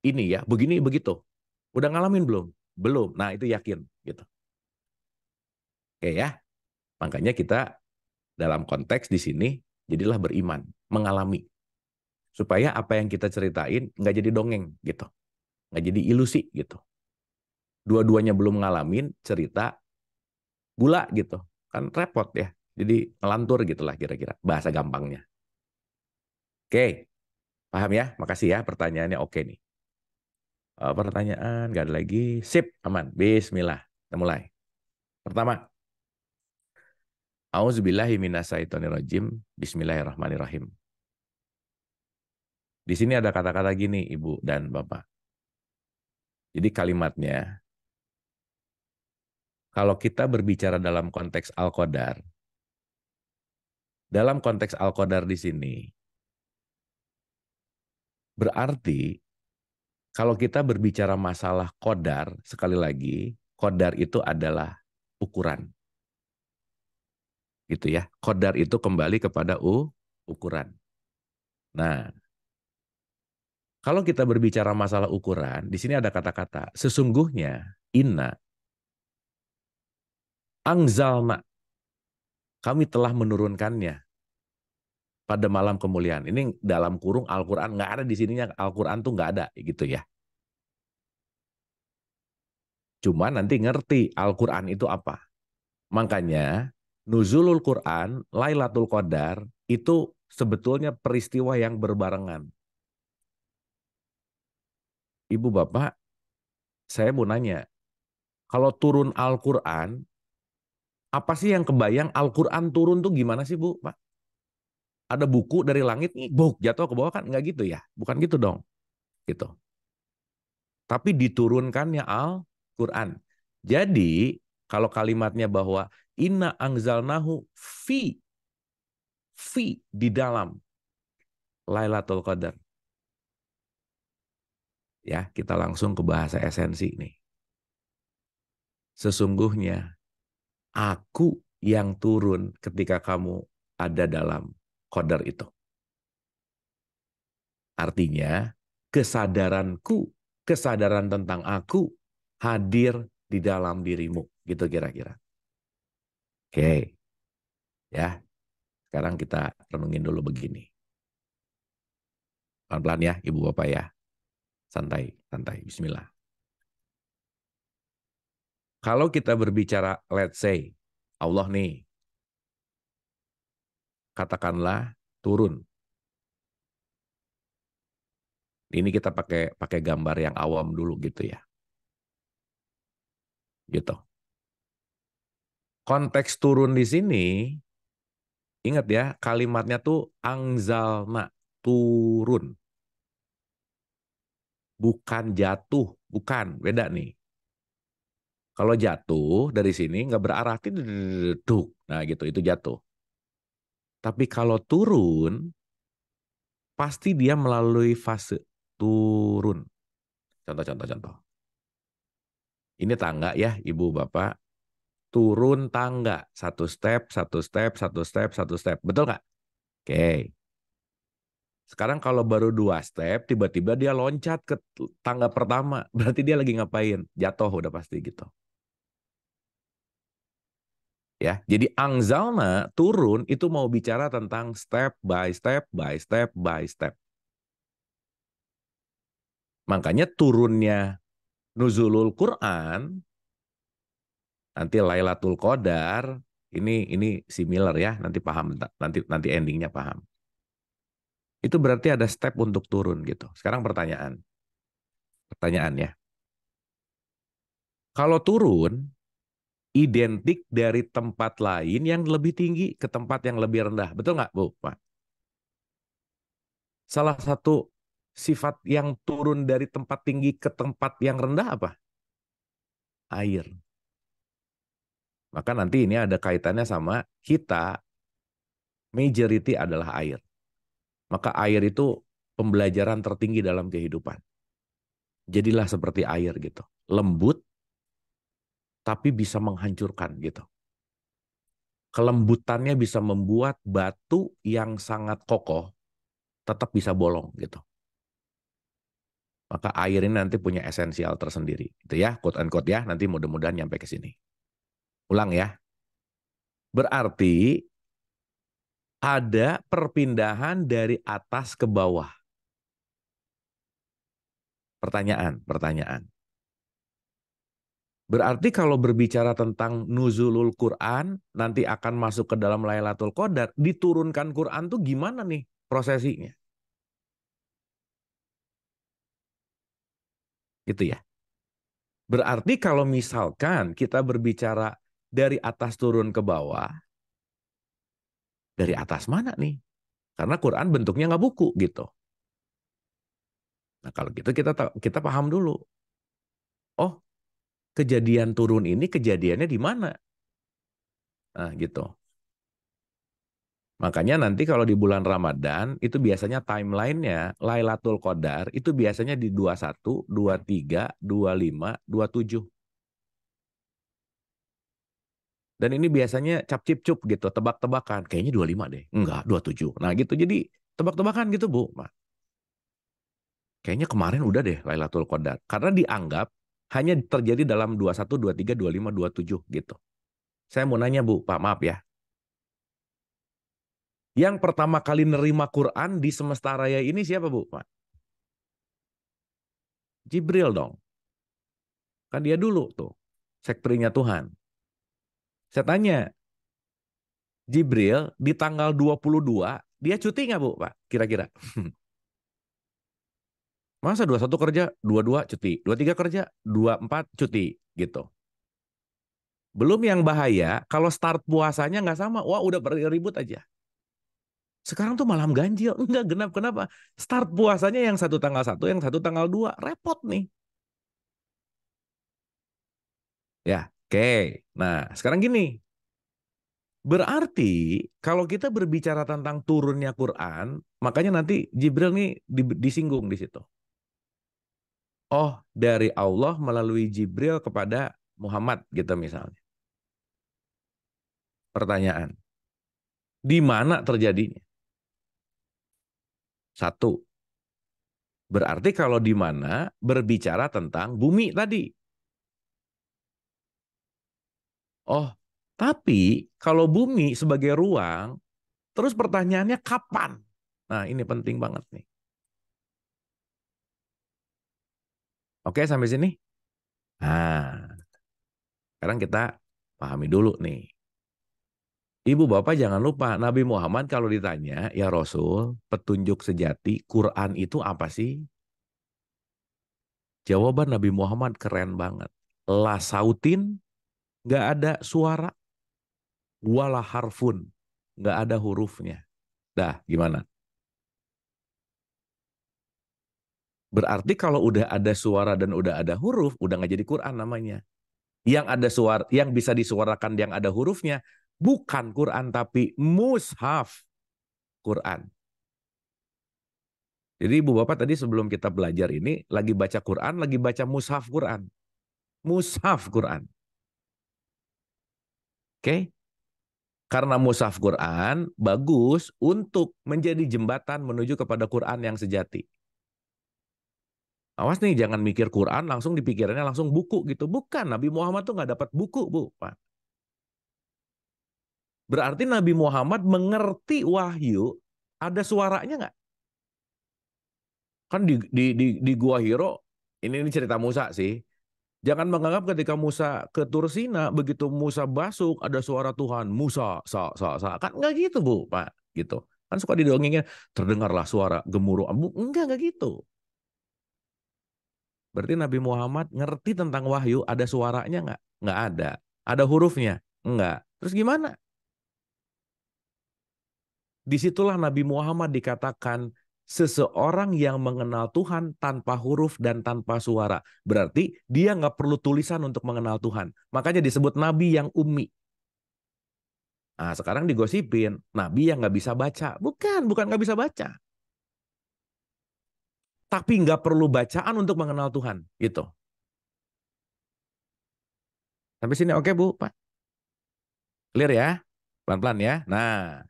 Ini ya, begini begitu. Udah ngalamin belum? Belum. Nah itu yakin gitu. Oke ya. Makanya kita dalam konteks di sini jadilah beriman, mengalami. Supaya apa yang kita ceritain nggak jadi dongeng gitu. Nggak jadi ilusi gitu. Dua-duanya belum ngalamin cerita gula gitu. Kan repot ya. Jadi ngelantur gitulah kira-kira bahasa gampangnya. Oke, paham ya? Makasih ya pertanyaannya oke nih. Pertanyaan nggak ada lagi. Sip, aman. Bismillah. Kita mulai. Pertama, Auzubillahi minasyaitonirrajim. Bismillahirrahmanirrahim. Di sini ada kata-kata gini, Ibu dan Bapak. Jadi kalimatnya, kalau kita berbicara dalam konteks Al-Qadar, dalam konteks Al-Qadar di sini, berarti kalau kita berbicara masalah qadar, sekali lagi, qadar itu adalah ukuran. Gitu ya. Qadar itu kembali kepada ukuran. Nah, kalau kita berbicara masalah ukuran, di sini ada kata-kata, sesungguhnya inna angzalna, kami telah menurunkannya pada malam kemuliaan. Ini dalam kurung Al-Quran, nggak ada di sininya, Al-Quran tuh nggak ada gitu ya. Cuma nanti ngerti Al-Quran itu apa. Makanya nuzulul Quran, Lailatul Qadar itu sebetulnya peristiwa yang berbarengan. Ibu Bapak, saya mau nanya, kalau turun Al-Quran, apa sih yang kebayang Al-Quran turun tuh gimana sih Bu? Pak? Ada buku dari langit nih, buk, jatuh ke bawah kan? Nggak gitu ya? Bukan gitu dong. Gitu. Tapi diturunkannya Al-Quran. Jadi, kalau kalimatnya bahwa inna angzalnahu fi di dalam Lailatul Qadar. Ya, kita langsung ke bahasa esensi nih. Sesungguhnya aku yang turun ketika kamu ada dalam qadar itu. Artinya, kesadaranku, kesadaran tentang aku hadir di dalam dirimu. Gitu kira-kira. Oke, ya. Sekarang kita renungin dulu begini. Pelan-pelan ya, Ibu Bapak ya. Santai, santai. Bismillah. Kalau kita berbicara, let's say, Allah nih, katakanlah turun. Ini kita pakai gambar yang awam dulu gitu ya. Gitu. Konteks turun di sini Ingat ya, kalimatnya tuh angzalna, turun. Bukan jatuh, bukan. Beda nih. Kalau jatuh dari sini nggak berarah, tuh. Nah gitu, itu jatuh. Tapi kalau turun, pasti dia melalui fase turun. Contoh. Ini tangga ya, ibu bapak. Turun tangga. Satu step, satu step, satu step, satu step. Betul nggak? Oke. Sekarang kalau baru dua step, tiba-tiba dia loncat ke tangga pertama. Berarti dia lagi ngapain? Jatuh udah pasti gitu. Ya, jadi angzalna turun itu mau bicara tentang step by step by step by step. Makanya turunnya nuzulul Quran nanti Lailatul Qadar ini similar ya, nanti paham nanti endingnya paham. Itu berarti ada step untuk turun gitu. Sekarang pertanyaannya. Kalau turun identik dari tempat lain yang lebih tinggi ke tempat yang lebih rendah. Betul nggak, Bu? Pak? Salah satu sifat yang turun dari tempat tinggi ke tempat yang rendah apa? Air. Maka nanti ini ada kaitannya sama kita, majority adalah air. Maka air itu pembelajaran tertinggi dalam kehidupan. Jadilah seperti air gitu. Lembut, tapi bisa menghancurkan gitu. Kelembutannya bisa membuat batu yang sangat kokoh tetap bisa bolong gitu. Maka air ini nanti punya esensial tersendiri. Itu ya, quote unquote ya. Nanti mudah-mudahan nyampe ke sini. Ulang ya. Berarti ada perpindahan dari atas ke bawah. Pertanyaan. Berarti kalau berbicara tentang nuzulul Quran, nanti akan masuk ke dalam Lailatul Qadar, diturunkan Quran tuh gimana nih prosesinya? Gitu ya. Berarti kalau misalkan kita berbicara dari atas turun ke bawah, dari atas mana nih? Karena Quran bentuknya nggak buku gitu. Nah kalau gitu kita paham dulu. Oh, kejadian turun ini kejadiannya di mana? Nah gitu. Makanya nanti kalau di bulan Ramadan itu biasanya timelinenya Lailatul Qadar itu biasanya di 21, 23, 25, 27. Dan ini biasanya cap cip cup gitu, tebak-tebakan. Kayaknya 25 deh. Enggak, 27. Nah gitu. Jadi tebak-tebakan gitu, Bu. Nah, kayaknya kemarin udah deh Lailatul Qadar. Karena dianggap hanya terjadi dalam 21, 23, 25, 27 gitu. Saya mau nanya, Bu, Pak, maaf ya. Yang pertama kali nerima Quran di semesta raya ini siapa, Bu? Pak? Jibril dong. Kan dia dulu tuh, sektrinya Tuhan. Saya tanya, Jibril di tanggal 22, dia cuti nggak, Bu, Pak? Kira-kira. Masa 21 kerja, 22 cuti. 23 kerja, 24 cuti. Gitu. Belum yang bahaya, kalau start puasanya nggak sama. Wah, udah ribut aja. Sekarang tuh malam ganjil. Enggak genap, kenapa? Start puasanya yang satu tanggal 1, yang satu tanggal 2. Repot nih. Ya, oke. Nah, sekarang gini. Berarti kalau kita berbicara tentang turunnya Quran, makanya nanti Jibril nih disinggung di situ. Oh, dari Allah melalui Jibril kepada Muhammad gitu misalnya. Pertanyaan, di mana terjadinya? Satu, berarti kalau di mana berbicara tentang bumi tadi. Oh, tapi kalau bumi sebagai ruang, terus pertanyaannya kapan? Nah, ini penting banget nih. Oke, sampai sini? Nah, sekarang kita pahami dulu nih. Ibu bapak jangan lupa, Nabi Muhammad kalau ditanya, ya Rasul, petunjuk sejati, Quran itu apa sih? Jawaban Nabi Muhammad keren banget. La sautin, nggak ada suara, wala harfun. nggak ada hurufnya. Dah, gimana? Berarti kalau udah ada suara dan udah ada huruf, udah nggak jadi Quran namanya. Yang ada suara, yang bisa disuarakan yang ada hurufnya, bukan Quran tapi mushaf Quran. Jadi ibu bapak tadi sebelum kita belajar ini lagi baca Quran, lagi baca mushaf Quran. Mushaf Quran. Oke? Karena mushaf Quran bagus untuk menjadi jembatan menuju kepada Quran yang sejati. Awas nih, jangan mikir Quran langsung dipikirannya langsung buku gitu. Bukan, Nabi Muhammad tuh nggak dapat buku, Bu. Pak. Berarti Nabi Muhammad mengerti wahyu, ada suaranya nggak? Kan di Gua Hiro, ini cerita Musa sih. Jangan menganggap ketika Musa ke Tursina, begitu Musa masuk, ada suara Tuhan, Musa, sa. Kan nggak gitu, Bu, Pak. Gitu. Kan suka didongengnya, terdengarlah suara gemuruh. Enggak gitu. Berarti Nabi Muhammad ngerti tentang wahyu, ada suaranya nggak? Nggak ada. Ada hurufnya? Enggak. Terus gimana? Disitulah Nabi Muhammad dikatakan seseorang yang mengenal Tuhan tanpa huruf dan tanpa suara. Berarti dia nggak perlu tulisan untuk mengenal Tuhan. Makanya disebut Nabi yang ummi. Nah, sekarang digosipin Nabi yang nggak bisa baca. Bukan nggak bisa baca. Tapi nggak perlu bacaan untuk mengenal Tuhan. Gitu. Sampai sini oke Bu, Pak? Clear ya? Pelan-pelan ya. Nah,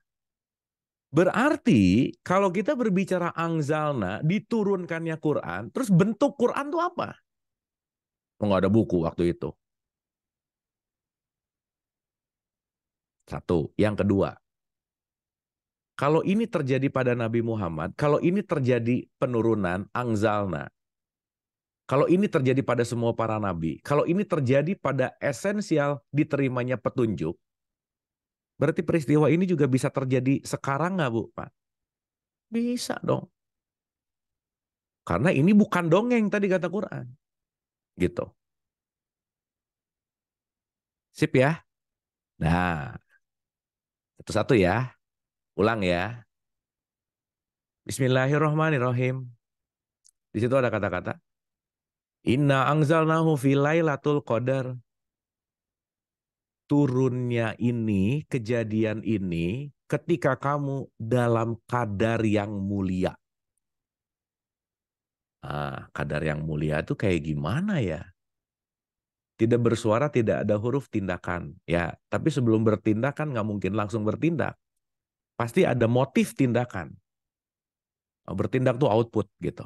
berarti kalau kita berbicara angzalna, diturunkannya Quran, terus bentuk Quran itu apa? Oh, nggak ada buku waktu itu. Satu. Yang kedua, kalau ini terjadi pada Nabi Muhammad, kalau ini terjadi penurunan angzalna, kalau ini terjadi pada semua para nabi, kalau ini terjadi pada esensial diterimanya petunjuk, berarti peristiwa ini juga bisa terjadi sekarang nggak Bu, Pak? Bisa dong. Karena ini bukan dongeng tadi kata Quran. Gitu. Sip ya? Nah, satu-satu ya. Ulang ya. Bismillahirrahmanirrahim. Di situ ada kata-kata Inna angzalnahu fi lailatul qadar. Turunnya ini, kejadian ini ketika kamu dalam kadar yang mulia. Kadar yang mulia itu kayak gimana ya? Tidak bersuara, tidak ada huruf tindakan. Ya, tapi sebelum bertindak kan nggak mungkin langsung bertindak. Pasti ada motif tindakan. Bertindak tuh output gitu.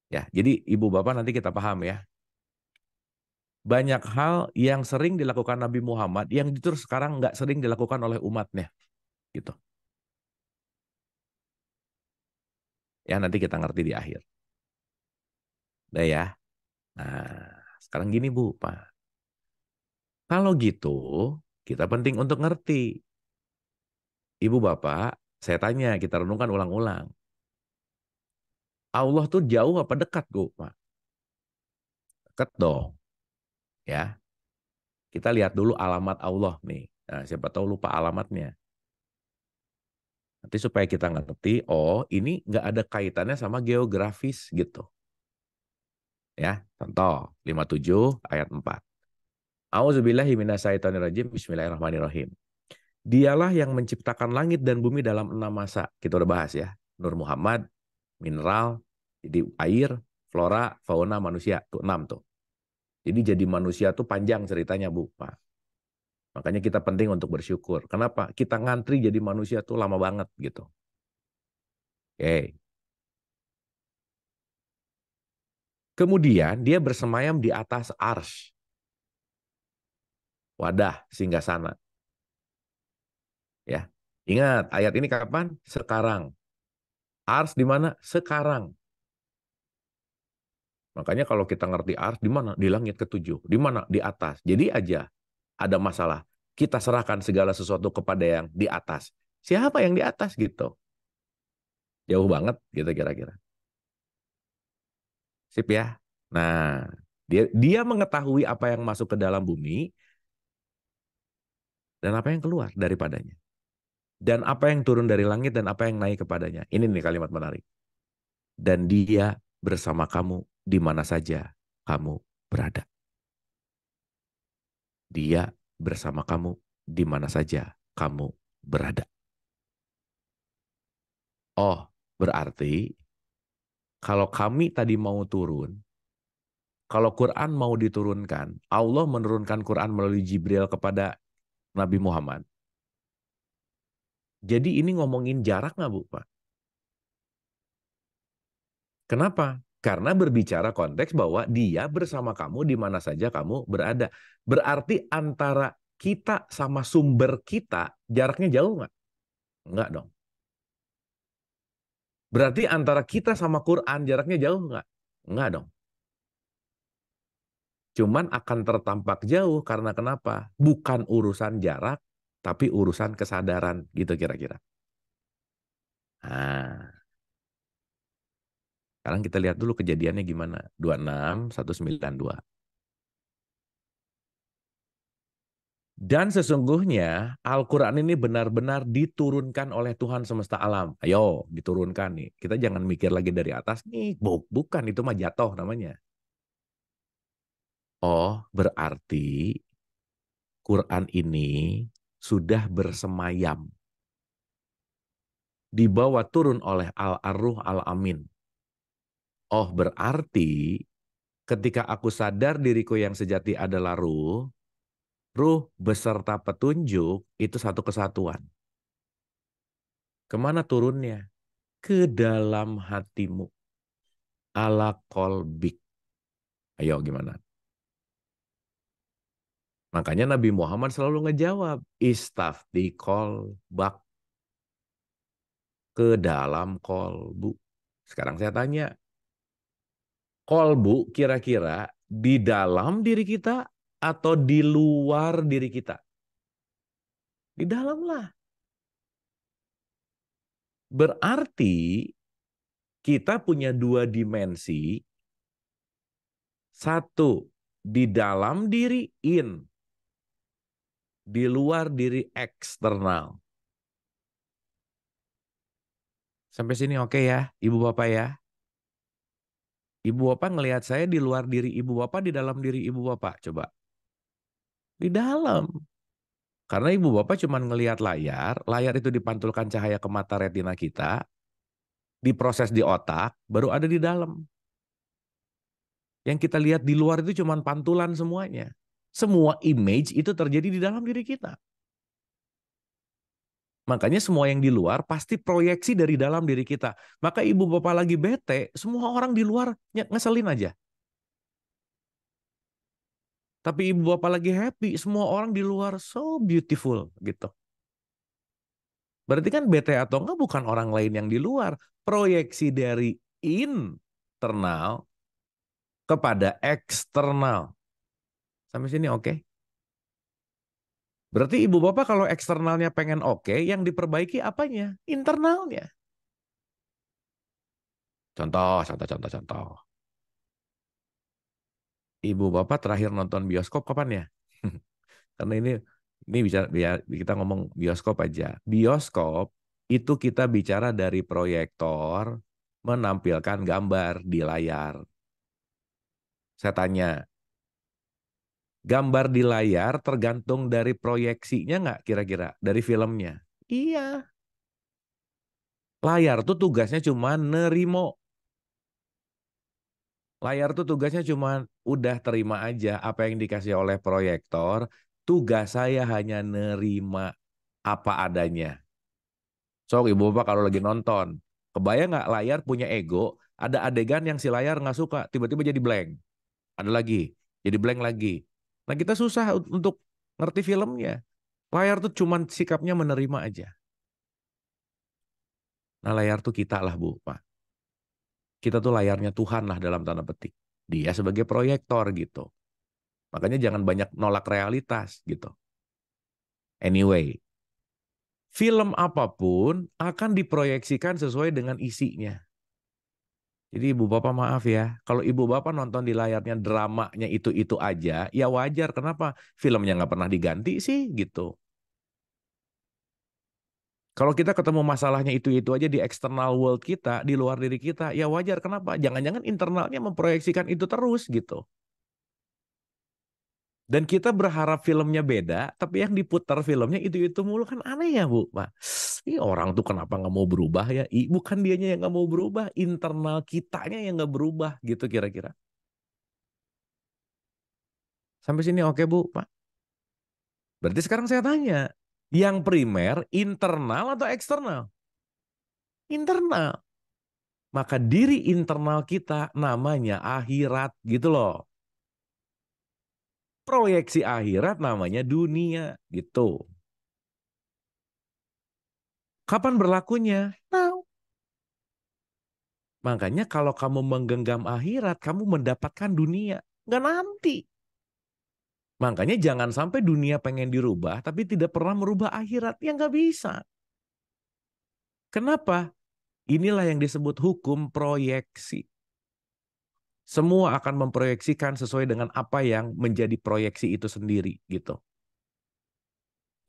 Ya, jadi ibu bapak nanti kita paham ya. Banyak hal yang sering dilakukan Nabi Muhammad yang justru sekarang nggak sering dilakukan oleh umatnya. Gitu. Ya, nanti kita ngerti di akhir. Udah ya. Nah, sekarang gini Bu, Pak. Kalau gitu, kita penting untuk ngerti. Ibu Bapak, saya tanya, kita renungkan ulang-ulang. Allah tuh jauh apa dekat, Bu, Pak? Dekat dong. Ya, kita lihat dulu alamat Allah nih. Nah, siapa tahu lupa alamatnya. Nanti supaya kita ngerti, oh ini nggak ada kaitannya sama geografis gitu. Ya, contoh 57 ayat 4. A'udzubillahi minasyaitonirrajim. Bismillahirrahmanirrahim. Dialah yang menciptakan langit dan bumi dalam 6 masa. Kita udah bahas ya. Nur Muhammad, mineral, jadi air, flora, fauna, manusia. Tuh 6 tuh. Jadi jadi manusia tuh panjang ceritanya Bu. Pak. Makanya kita penting untuk bersyukur. Kenapa? Kita ngantri jadi manusia tuh lama banget gitu. Oke. Kemudian dia bersemayam di atas arsy. Wadah, singgasana. Ya. Ingat, ayat ini kapan? Sekarang. Arsy di mana? Sekarang. Makanya kalau kita ngerti ars di mana? Di langit ketujuh. Di mana? Di atas. Jadi aja ada masalah. Kita serahkan segala sesuatu kepada yang di atas. Siapa yang di atas gitu? Jauh banget gitu kira-kira. Sip ya. Nah, dia mengetahui apa yang masuk ke dalam bumi. dan apa yang keluar daripadanya. Dan apa yang turun dari langit dan apa yang naik kepadanya. Ini nih kalimat menarik. Dan dia bersama kamu di mana saja kamu berada. Dia bersama kamu di mana saja kamu berada. Oh, berarti kalau kami tadi mau turun, kalau Quran mau diturunkan, Allah menurunkan Quran melalui Jibril kepada Nabi Muhammad. Jadi ini ngomongin jarak nggak, Bu, Pak? Kenapa? Karena berbicara konteks bahwa dia bersama kamu di mana saja kamu berada. Berarti antara kita sama sumber kita jaraknya jauh nggak? Nggak dong. Berarti antara kita sama Quran jaraknya jauh nggak? Nggak dong. Cuman akan tertampak jauh karena kenapa? Bukan urusan jarak, tapi urusan kesadaran gitu kira-kira. Nah, sekarang kita lihat dulu kejadiannya gimana. 26, 192. Dan sesungguhnya Al-Quran ini benar-benar diturunkan oleh Tuhan semesta alam. Ayo, diturunkan nih. Kita jangan mikir lagi dari atas nih. Bukan, itu mah jatuh namanya. Oh, berarti Quran ini sudah bersemayam. Dibawa turun oleh Al-Arruh Al-Amin. Oh, berarti ketika aku sadar diriku yang sejati adalah ruh beserta petunjuk itu satu kesatuan. Kemana turunnya? Ke dalam hatimu. Ala kolbik. Ayo gimana? Makanya Nabi Muhammad selalu ngejawab. Istafti kolbak. Ke dalam kolbu. Sekarang saya tanya. Kolbu kira-kira di dalam diri kita atau di luar diri kita? Di dalam lah. Berarti kita punya dua dimensi. Satu, di dalam diri in. Di luar diri eksternal. Sampai sini oke ya, Ibu Bapak ya. Ibu Bapak ngelihat saya di luar diri Ibu Bapak, di dalam diri Ibu Bapak. Coba. Di dalam. Karena Ibu Bapak cuma ngelihat layar, layar itu dipantulkan cahaya ke mata retina kita, diproses di otak, baru ada di dalam. Yang kita lihat di luar itu cuma pantulan semuanya. Semua image itu terjadi di dalam diri kita. Makanya semua yang di luar pasti proyeksi dari dalam diri kita. Maka ibu bapak lagi bete, semua orang di luar ngeselin aja. Tapi ibu bapak lagi happy, semua orang di luar so beautiful gitu. Berarti kan bete atau enggak bukan orang lain yang di luar. Proyeksi dari internal kepada eksternal. Sampai sini oke? Berarti ibu bapak kalau eksternalnya pengen oke, yang diperbaiki apanya? Internalnya. Contoh. Ibu bapak terakhir nonton bioskop kapan ya? Karena ini kita ngomong bioskop aja. Bioskop itu kita bicara dari proyektor menampilkan gambar di layar. Saya tanya, gambar di layar tergantung dari proyeksinya nggak kira-kira? Dari filmnya? Iya. Layar tuh tugasnya cuma nerimo. Layar tuh tugasnya cuma udah terima aja apa yang dikasih oleh proyektor. Tugas saya hanya nerima apa adanya. So, ibu bapak kalau lagi nonton, kebayang nggak layar punya ego, ada adegan yang si layar nggak suka, tiba-tiba jadi blank. Ada lagi, jadi blank lagi. Nah kita susah untuk ngerti filmnya. Layar tuh cuman sikapnya menerima aja. Nah layar tuh kita lah Bu, Pak. Kita tuh layarnya Tuhan lah dalam tanda petik. Dia sebagai proyektor gitu. Makanya jangan banyak nolak realitas gitu. Anyway, film apapun akan diproyeksikan sesuai dengan isinya. Jadi ibu bapak maaf ya, kalau ibu bapak nonton di layarnya dramanya itu aja, ya wajar. Kenapa? Filmnya nggak pernah diganti sih gitu. Kalau kita ketemu masalahnya itu aja di external world kita, di luar diri kita, ya wajar. Kenapa? Jangan-jangan internalnya memproyeksikan itu terus gitu. Dan kita berharap filmnya beda, tapi yang diputar filmnya itu mulu, kan aneh ya Bu, Pak. Ini orang tuh kenapa nggak mau berubah ya? Bukan dianya yang nggak mau berubah, internal kitanya yang nggak berubah gitu kira-kira. Sampai sini oke Bu, Pak. Berarti sekarang saya tanya, yang primer internal atau eksternal? Internal. Maka diri internal kita namanya akhirat gitu loh. Proyeksi akhirat namanya dunia gitu. Kapan berlakunya? Tahu. Makanya kalau kamu menggenggam akhirat, kamu mendapatkan dunia. Nggak nanti. Makanya jangan sampai dunia pengen dirubah, tapi tidak pernah merubah akhirat. Ya nggak bisa. Kenapa? Inilah yang disebut hukum proyeksi. Semua akan memproyeksikan sesuai dengan apa yang menjadi proyeksi itu sendiri gitu.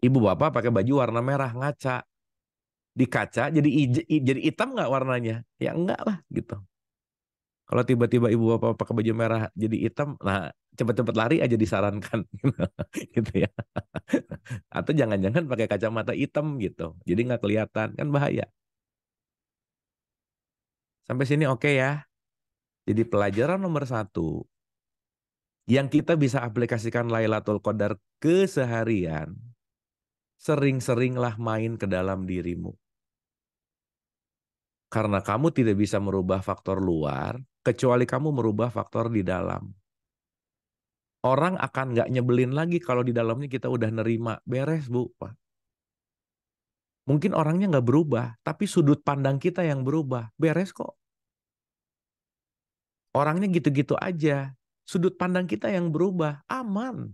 Ibu bapak pakai baju warna merah ngaca. Di kaca jadi hitam nggak warnanya? Ya enggak lah gitu. Kalau tiba-tiba ibu bapak pakai baju merah jadi hitam, nah cepet-cepet lari aja disarankan gitu ya. Atau jangan-jangan pakai kacamata hitam gitu. Jadi nggak kelihatan, kan bahaya. Sampai sini oke ya. Jadi pelajaran nomor satu, yang kita bisa aplikasikan Lailatul Qadar keseharian, sering-seringlah main ke dalam dirimu. Karena kamu tidak bisa merubah faktor luar, kecuali kamu merubah faktor di dalam. Orang akan nggak nyebelin lagi kalau di dalamnya kita udah nerima. Beres, Bu. Pak. Mungkin orangnya nggak berubah, tapi sudut pandang kita yang berubah. Beres kok. Orangnya gitu-gitu aja. Sudut pandang kita yang berubah. Aman.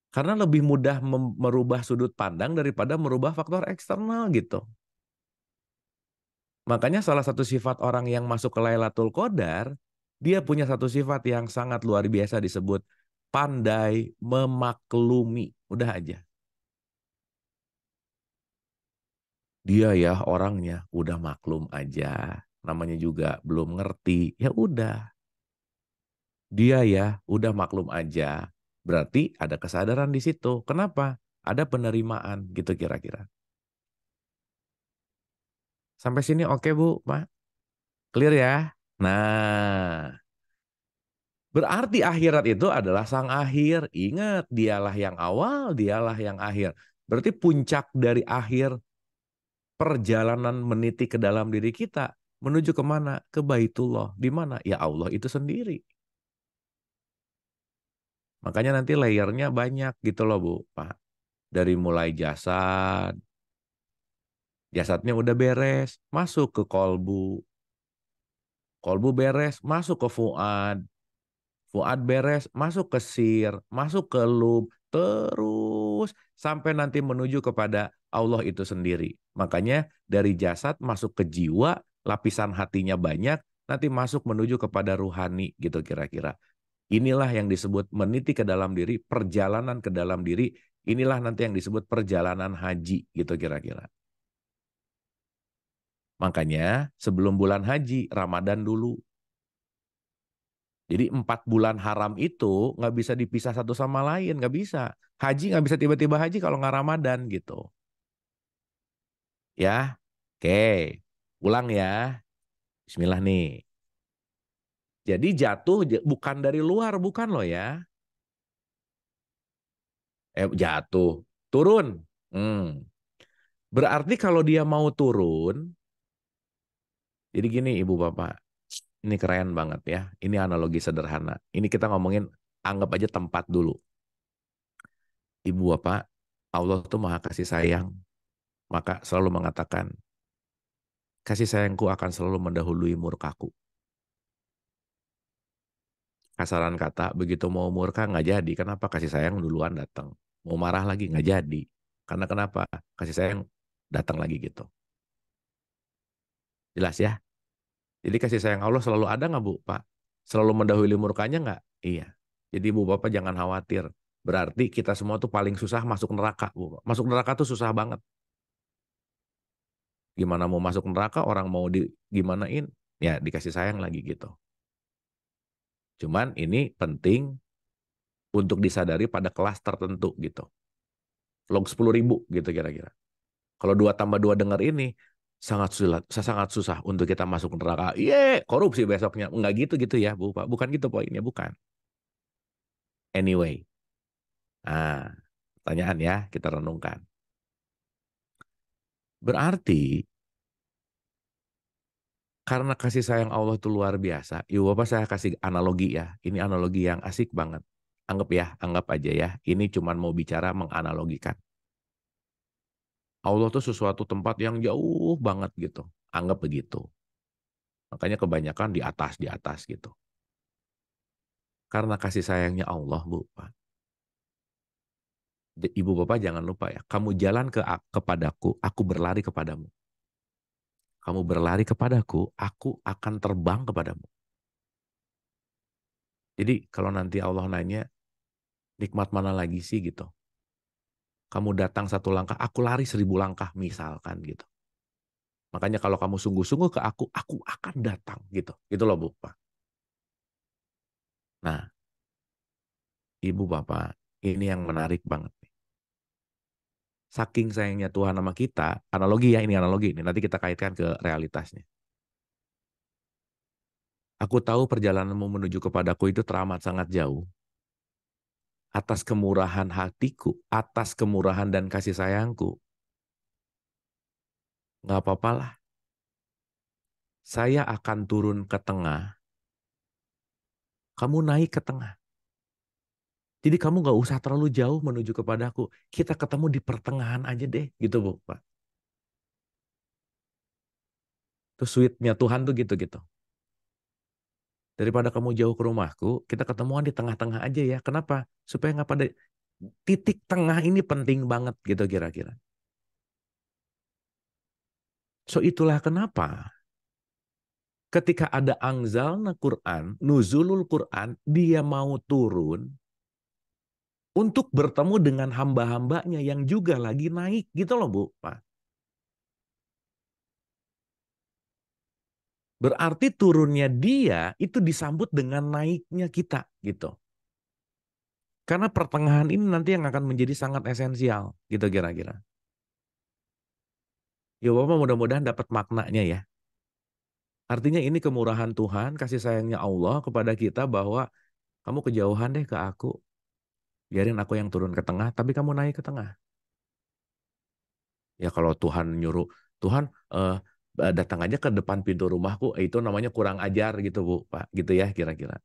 Karena lebih mudah merubah sudut pandang daripada merubah faktor eksternal gitu. Makanya salah satu sifat orang yang masuk ke Lailatul Qadar, dia punya satu sifat yang sangat luar biasa disebut pandai memaklumi. Udah aja. Dia ya orangnya udah maklum aja. Namanya juga belum ngerti. Ya udah. Dia ya udah maklum aja. Berarti ada kesadaran di situ. Kenapa? Ada penerimaan gitu kira-kira. Sampai sini oke Bu, Pak? Clear ya? Nah, berarti akhirat itu adalah sang akhir. Ingat, dialah yang awal, dialah yang akhir. Berarti puncak dari akhir perjalanan meniti ke dalam diri kita menuju kemana? Ke Baitullah. Di mana? Ya Allah itu sendiri. Makanya nanti layernya banyak gitu loh Bu, Pak. Dari mulai jasad, jasadnya udah beres, masuk ke kolbu. Kolbu beres, masuk ke fuad. Fuad beres, masuk ke sir, masuk ke lub, terus sampai nanti menuju kepada Allah itu sendiri. Makanya dari jasad masuk ke jiwa, lapisan hatinya banyak, nanti masuk menuju kepada ruhani gitu kira-kira. Inilah yang disebut meniti ke dalam diri, perjalanan ke dalam diri. Inilah nanti yang disebut perjalanan haji gitu kira-kira. Makanya sebelum bulan haji, Ramadan dulu. Jadi 4 bulan haram itu nggak bisa dipisah satu sama lain, nggak bisa. Haji nggak bisa tiba-tiba haji kalau nggak Ramadan gitu. Ya, oke, ulang ya. Bismillah nih. Jadi jatuh bukan dari luar, bukan loh ya. Jatuh, turun. Hmm. Berarti kalau dia mau turun, jadi gini Ibu Bapak, ini keren banget ya. Ini analogi sederhana. Ini kita ngomongin, anggap aja tempat dulu. Ibu Bapak, Allah tuh maha kasih sayang. Maka selalu mengatakan, kasih sayangku akan selalu mendahului murkaku. Kasaran kata, begitu mau murka nggak jadi. Kenapa? Kasih sayang duluan datang. Mau marah lagi nggak jadi. Karena kenapa? Kasih sayang datang lagi gitu. Jelas ya? Jadi kasih sayang Allah selalu ada nggak Bu, Pak? Selalu mendahului murkanya nggak? Iya. Jadi Ibu Bapak jangan khawatir. Berarti kita semua tuh paling susah masuk neraka, Bu. Masuk neraka tuh susah banget. Gimana mau masuk neraka, orang mau gimanain, ya dikasih sayang lagi gitu. Cuman ini penting untuk disadari pada kelas tertentu gitu. Log 10.000 gitu kira-kira. Kalau 2 tambah 2 dengar ini, sangat susah untuk kita masuk neraka. Korupsi besoknya. Enggak gitu ya, Bu, Pak. Bukan gitu poinnya, bukan. Anyway. Nah, pertanyaan ya, kita renungkan. Berarti, karena kasih sayang Allah itu luar biasa, Ibu Bapak saya kasih analogi ya. Ini analogi yang asik banget. Anggap aja ya. Ini cuman mau bicara menganalogikan. Allah tuh sesuatu tempat yang jauh banget gitu. Anggap begitu. Makanya kebanyakan di atas gitu. Karena kasih sayangnya Allah, Bu, Pak. Ibu Bapak jangan lupa ya, kamu jalan kepadaku, aku berlari kepadamu. Kamu berlari kepadaku, aku akan terbang kepadamu. Jadi kalau nanti Allah nanya, nikmat mana lagi sih gitu. Kamu datang 1 langkah, aku lari 1.000 langkah misalkan gitu. Makanya kalau kamu sungguh-sungguh ke aku akan datang gitu. Gitu loh, Bu, Pak. Nah, Ibu Bapak, ini yang menarik banget. Saking sayangnya Tuhan sama kita, analogi ya, ini analogi. Ini nanti kita kaitkan ke realitasnya. Aku tahu perjalananmu menuju kepadaku itu teramat sangat jauh. Atas kemurahan hatiku, atas kemurahan dan kasih sayangku, nggak apa-apa lah. Saya akan turun ke tengah, kamu naik ke tengah. Jadi kamu nggak usah terlalu jauh menuju kepadaku. Kita ketemu di pertengahan aja deh, gitu Bu, Pak. Itu sweetnya Tuhan tuh gitu-gitu. Daripada kamu jauh ke rumahku, kita ketemuan di tengah-tengah aja ya. Kenapa? Supaya nggak pada titik tengah ini penting banget gitu kira-kira. So itulah kenapa ketika ada anzalna Quran, nuzulul Quran, dia mau turun untuk bertemu dengan hamba-hambanya yang juga lagi naik gitu loh, Bu, Pak. Berarti turunnya dia itu disambut dengan naiknya kita gitu. Karena pertengahan ini nanti yang akan menjadi sangat esensial gitu kira-kira. Ya Bapak mudah-mudahan dapat maknanya ya. Artinya ini kemurahan Tuhan, kasih sayangnya Allah kepada kita bahwa kamu kejauhan deh ke aku. Biarin aku yang turun ke tengah, tapi kamu naik ke tengah. Ya kalau Tuhan nyuruh, Tuhan datang aja ke depan pintu rumahku, itu namanya kurang ajar gitu Bu, Pak. Gitu ya kira-kira.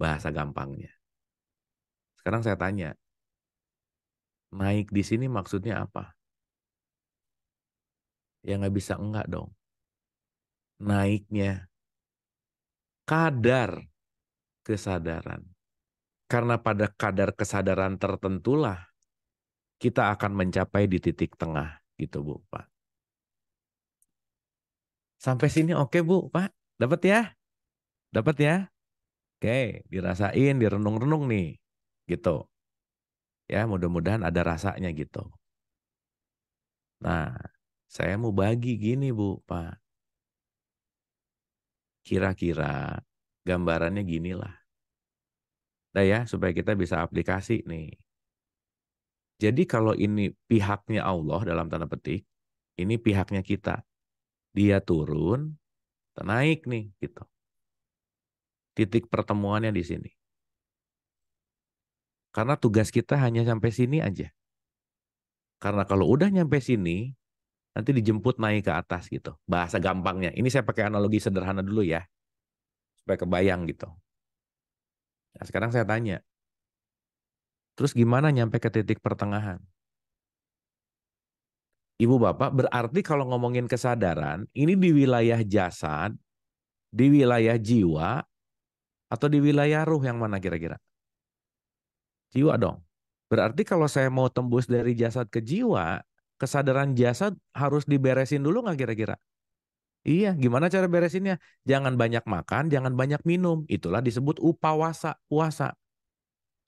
Bahasa gampangnya. Sekarang saya tanya, naik di sini maksudnya apa? Ya nggak bisa enggak dong. Naiknya kadar kesadaran. Karena pada kadar kesadaran tertentulah kita akan mencapai di titik tengah gitu Bu, Pak. Sampai sini oke Bu, Pak? Dapat ya? Dapat ya? Oke, dirasain, direnung-renung nih. Gitu. Ya, mudah-mudahan ada rasanya gitu. Nah, saya mau bagi gini Bu, Pak. Kira-kira gambarannya ginilah. Nah ya, supaya kita bisa aplikasi nih. Jadi kalau ini pihaknya Allah dalam tanda petik, ini pihaknya kita. Dia turun, kita naik nih gitu. Titik pertemuannya di sini. Karena tugas kita hanya sampai sini aja. Karena kalau udah nyampe sini, nanti dijemput naik ke atas gitu. Bahasa gampangnya. Ini saya pakai analogi sederhana dulu ya. Supaya kebayang gitu. Nah, sekarang saya tanya. Terus gimana nyampe ke titik pertengahan? Ibu Bapak, berarti kalau ngomongin kesadaran, ini di wilayah jasad, di wilayah jiwa, atau di wilayah ruh yang mana kira-kira? Jiwa dong. Berarti kalau saya mau tembus dari jasad ke jiwa, kesadaran jasad harus diberesin dulu nggak kira-kira? Iya, gimana cara beresinnya? Jangan banyak makan, jangan banyak minum. Itulah disebut upawasa, puasa.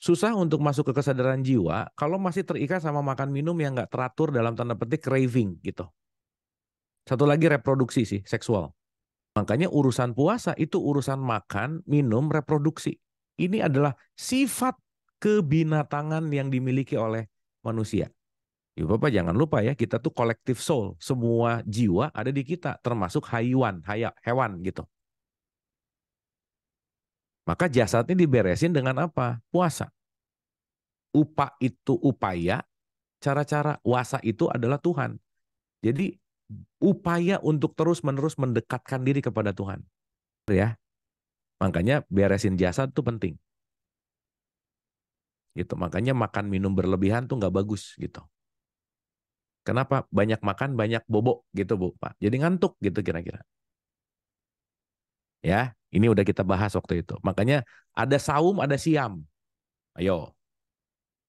Susah untuk masuk ke kesadaran jiwa kalau masih terikat sama makan minum yang nggak teratur dalam tanda petik craving gitu. Satu lagi reproduksi sih, seksual. Makanya urusan puasa itu urusan makan, minum, reproduksi. Ini adalah sifat kebinatangan yang dimiliki oleh manusia. Ibu Bapak jangan lupa ya, kita tuh collective soul. Semua jiwa ada di kita, termasuk haywan, hewan gitu. Maka jasadnya diberesin dengan apa? Puasa. Upa itu upaya, cara-cara. Wasa itu adalah Tuhan. Jadi upaya untuk terus-menerus mendekatkan diri kepada Tuhan. Ya, makanya beresin jasad itu penting. Gitu. Makanya makan minum berlebihan tuh nggak bagus gitu. Kenapa? Banyak makan, banyak bobok gitu Bu, Pak. Jadi ngantuk gitu kira-kira. Ya, ini udah kita bahas waktu itu. Makanya ada saum, ada siam. Ayo.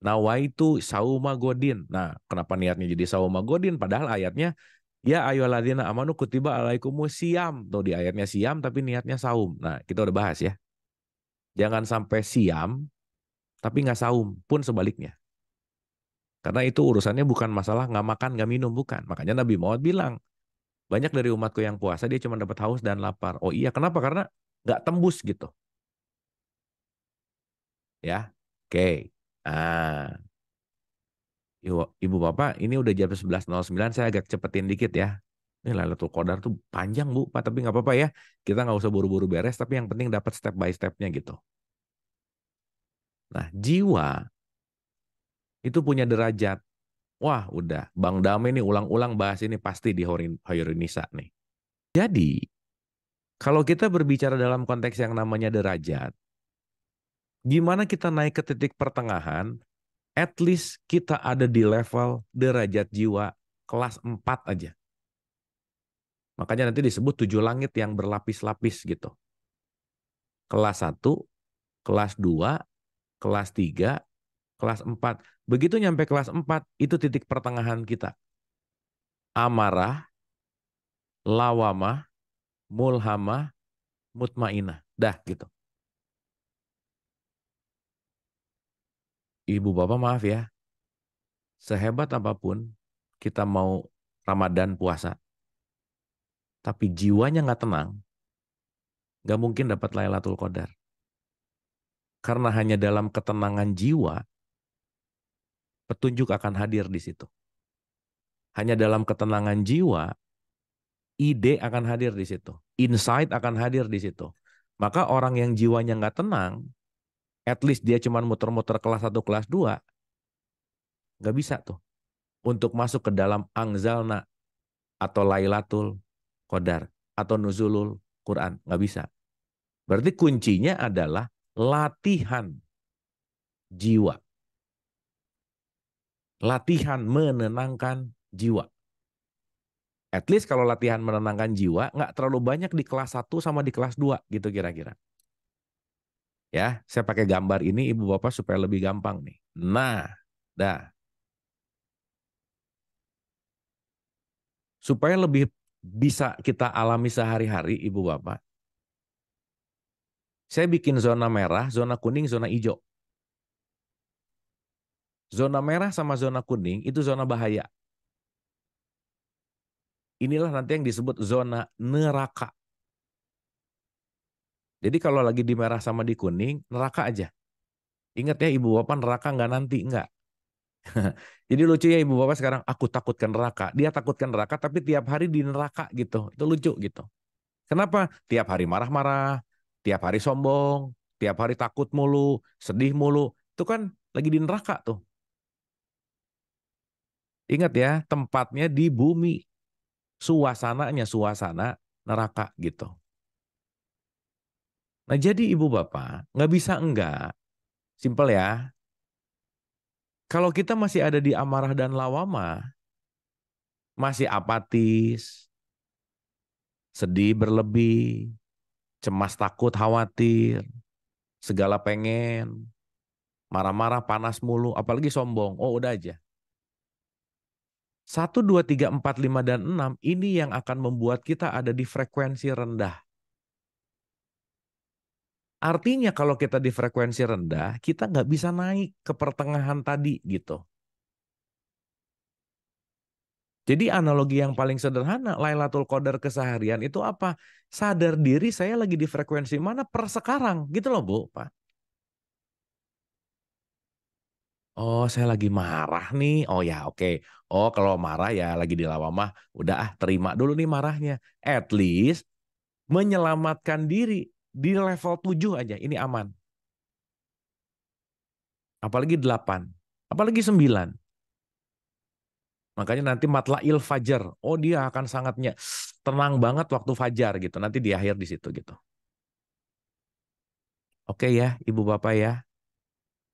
Nawaitu sauma godin. Nah, kenapa niatnya jadi sauma godin? Padahal ayatnya, ya ayyuhalladzina amanu kutiba alaikumus siam. Tuh di ayatnya siam, tapi niatnya saum. Nah, kita udah bahas ya. Jangan sampai siam, tapi nggak saum. Pun sebaliknya. Karena itu urusannya bukan masalah nggak makan, nggak minum. Bukan. Makanya Nabi Muhammad bilang, banyak dari umatku yang puasa, dia cuma dapat haus dan lapar. Oh iya, kenapa? Karena nggak tembus gitu. Ya, oke. Ah, Ibu Bapak, ini udah jam 11.09, saya agak cepetin dikit ya. Ini Lailatul Qadar tuh panjang Bu, Pak, tapi nggak apa-apa ya. Kita nggak usah buru-buru beres, tapi yang penting dapat step by stepnya gitu. Nah, jiwa itu punya derajat. Wah, udah. Bang Dame nih ulang-ulang bahas ini pasti di Hoyrunisa nih. Jadi, kalau kita berbicara dalam konteks yang namanya derajat, gimana kita naik ke titik pertengahan, at least kita ada di level derajat jiwa kelas 4 aja. Makanya nanti disebut 7 langit yang berlapis-lapis gitu. Kelas 1, kelas 2, kelas 3, kelas 4. Begitu nyampe kelas 4, itu titik pertengahan kita. Amarah, lawamah, mulhamah, mutmainah. Dah gitu. Ibu bapak maaf ya, sehebat apapun kita mau Ramadan puasa, tapi jiwanya nggak tenang, nggak mungkin dapat Lailatul Qadar. Karena hanya dalam ketenangan jiwa, petunjuk akan hadir di situ. Hanya dalam ketenangan jiwa, ide akan hadir di situ. Insight akan hadir di situ. Maka orang yang jiwanya nggak tenang, at least dia cuma muter-muter kelas 1, kelas 2, nggak bisa tuh. Untuk masuk ke dalam angzalna atau Lailatul Qadar atau nuzulul Quran. Nggak bisa. Berarti kuncinya adalah latihan jiwa. Latihan menenangkan jiwa. At least kalau latihan menenangkan jiwa, nggak terlalu banyak di kelas 1 sama di kelas 2 gitu kira-kira. Ya, saya pakai gambar ini Ibu Bapak supaya lebih gampang nih. Nah, dah. Supaya lebih bisa kita alami sehari-hari Ibu Bapak. Saya bikin zona merah, zona kuning, zona hijau. Zona merah sama zona kuning itu zona bahaya. Inilah nanti yang disebut zona neraka. Jadi kalau lagi di merah sama di kuning, neraka aja. Ingat ya Ibu Bapak, neraka nggak nanti, nggak. Jadi lucu ya Ibu Bapak sekarang, aku takutkan neraka. Dia takutkan neraka tapi tiap hari di neraka gitu. Itu lucu gitu. Kenapa? Tiap hari marah-marah, tiap hari sombong, tiap hari takut mulu, sedih mulu. Itu kan lagi di neraka tuh. Ingat ya, tempatnya di bumi. Suasananya suasana neraka gitu. Nah jadi Ibu Bapak, nggak bisa enggak. Simpel ya. Kalau kita masih ada di amarah dan lawama, masih apatis, sedih berlebih, cemas takut khawatir, segala pengen, marah-marah panas mulu, apalagi sombong. Oh udah aja. 1, 2, 3, 4, 5, dan 6 ini yang akan membuat kita ada di frekuensi rendah. Artinya kalau kita di frekuensi rendah, kita nggak bisa naik ke pertengahan tadi gitu. Jadi analogi yang paling sederhana, Lailatul Qadar keseharian itu apa? Sadar diri saya lagi di frekuensi mana per sekarang, gitu loh Bu, Pak. Oh, saya lagi marah nih. Oh ya, oke. Oh, kalau marah ya lagi di lawamah, udah terima dulu nih marahnya. At least menyelamatkan diri di level 7 aja, ini aman. Apalagi 8, apalagi 9. Makanya nanti matla'il fajar. Oh, dia akan sangatnya tenang banget waktu fajar gitu. Nanti di akhir di situ gitu. Oke ya, Ibu Bapak ya.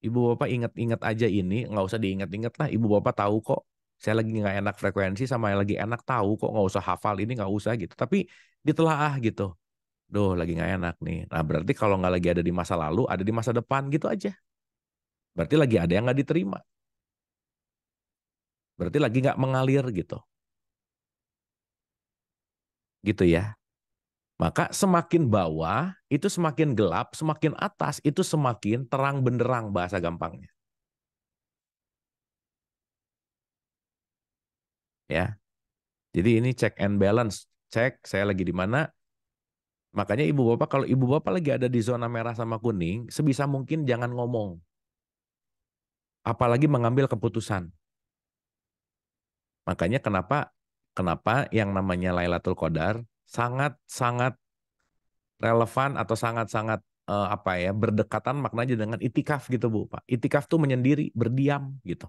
Ibu Bapak ingat-ingat aja ini, nggak usah diingat-ingat lah. Ibu Bapak tahu kok. Saya lagi nggak enak frekuensi sama yang lagi enak tahu kok. Nggak usah hafal ini, nggak usah gitu. Tapi ditelaah gitu. Duh, lagi nggak enak nih. Nah, berarti kalau nggak lagi ada di masa lalu, ada di masa depan gitu aja. Berarti lagi ada yang nggak diterima. Berarti lagi nggak mengalir gitu. Gitu ya. Maka semakin bawah itu semakin gelap, semakin atas itu semakin terang benderang bahasa gampangnya. Ya. Jadi ini check and balance. Cek saya lagi di mana. Makanya ibu bapak kalau ibu bapak lagi ada di zona merah sama kuning, sebisa mungkin jangan ngomong. Apalagi mengambil keputusan. Makanya kenapa kenapa yang namanya Lailatul Qadar sangat-sangat relevan atau sangat-sangat apa ya berdekatan maknanya dengan itikaf gitu Bu Pak. Itikaf tuh menyendiri, berdiam gitu.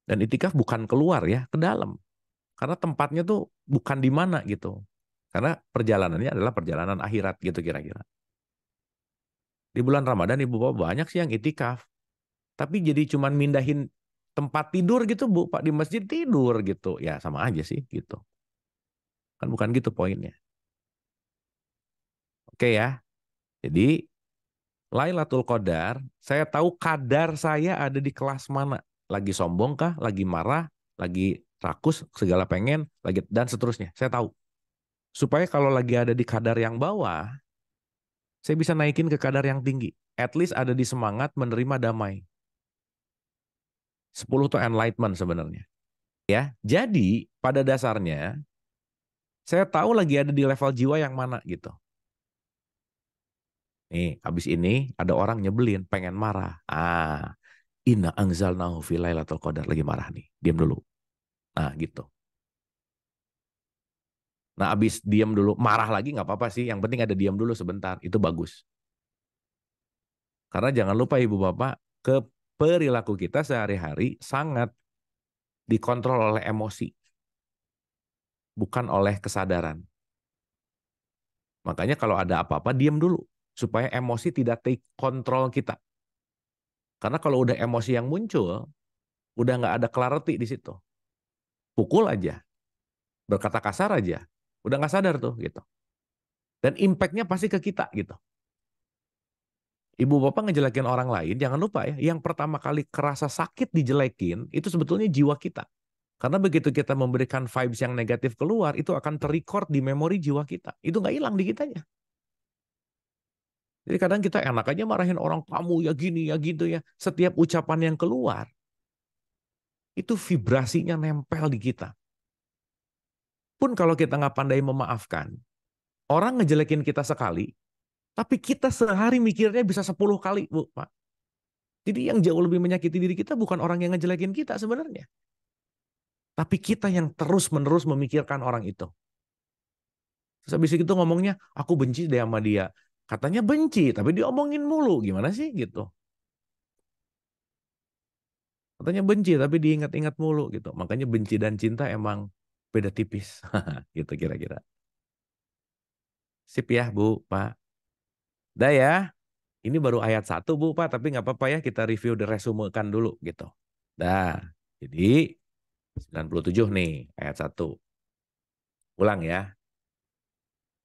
Dan itikaf bukan keluar ya, ke dalam. Karena tempatnya tuh bukan di mana gitu. Karena perjalanannya adalah perjalanan akhirat gitu kira-kira. Di bulan Ramadan ibu bapak banyak sih yang itikaf. Tapi jadi cuman mindahin tempat tidur gitu Bu, Pak di masjid tidur gitu. Ya sama aja sih gitu. Kan bukan gitu poinnya. Oke ya. Jadi Lailatul Qadar, saya tahu kadar saya ada di kelas mana. Lagi sombong kah, lagi marah, lagi rakus, segala pengen, lagi dan seterusnya. Saya tahu. Supaya kalau lagi ada di kadar yang bawah, saya bisa naikin ke kadar yang tinggi. At least ada di semangat menerima damai. 10 itu enlightenment sebenarnya. Ya, jadi pada dasarnya saya tahu lagi ada di level jiwa yang mana gitu. Nih, habis ini ada orang nyebelin, pengen marah. Inna anzalnahu fi lailatul qadar lagi marah nih. Diam dulu. Nah, gitu. Nah, habis diam dulu, marah lagi nggak apa-apa sih. Yang penting ada diam dulu sebentar. Itu bagus. Karena jangan lupa Ibu Bapak, ke perilaku kita sehari-hari sangat dikontrol oleh emosi, bukan oleh kesadaran. Makanya kalau ada apa-apa, diam dulu. Supaya emosi tidak take kontrol kita. Karena kalau udah emosi yang muncul, udah nggak ada clarity di situ. Pukul aja, berkata kasar aja, udah nggak sadar tuh gitu. Dan impact-nya pasti ke kita gitu. Ibu bapak ngejelekin orang lain, jangan lupa ya, yang pertama kali kerasa sakit dijelekin, itu sebetulnya jiwa kita. Karena begitu kita memberikan vibes yang negatif keluar, itu akan terrecord di memori jiwa kita. Itu nggak hilang di kitanya. Jadi kadang kita enak aja marahin orang, kamu ya gini ya gitu ya. Setiap ucapan yang keluar, itu vibrasinya nempel di kita. Pun kalau kita nggak pandai memaafkan, orang ngejelekin kita sekali, tapi kita sehari mikirnya bisa 10 kali, Bu, Pak. Jadi yang jauh lebih menyakiti diri kita bukan orang yang ngejelekin kita sebenarnya. Tapi kita yang terus-menerus memikirkan orang itu. Terus habis itu ngomongnya, aku benci deh sama dia. Katanya benci, tapi diomongin mulu. Gimana sih gitu. Katanya benci, tapi diingat-ingat mulu gitu. Makanya benci dan cinta emang beda tipis. Gitu kira-kira. Sip ya, Bu, Pak. Dah ya. Ini baru ayat 1 Bu, Pak. Tapi nggak apa-apa ya. Kita review dan resumekan dulu gitu. Dah. Jadi 97 nih ayat 1. Ulang ya.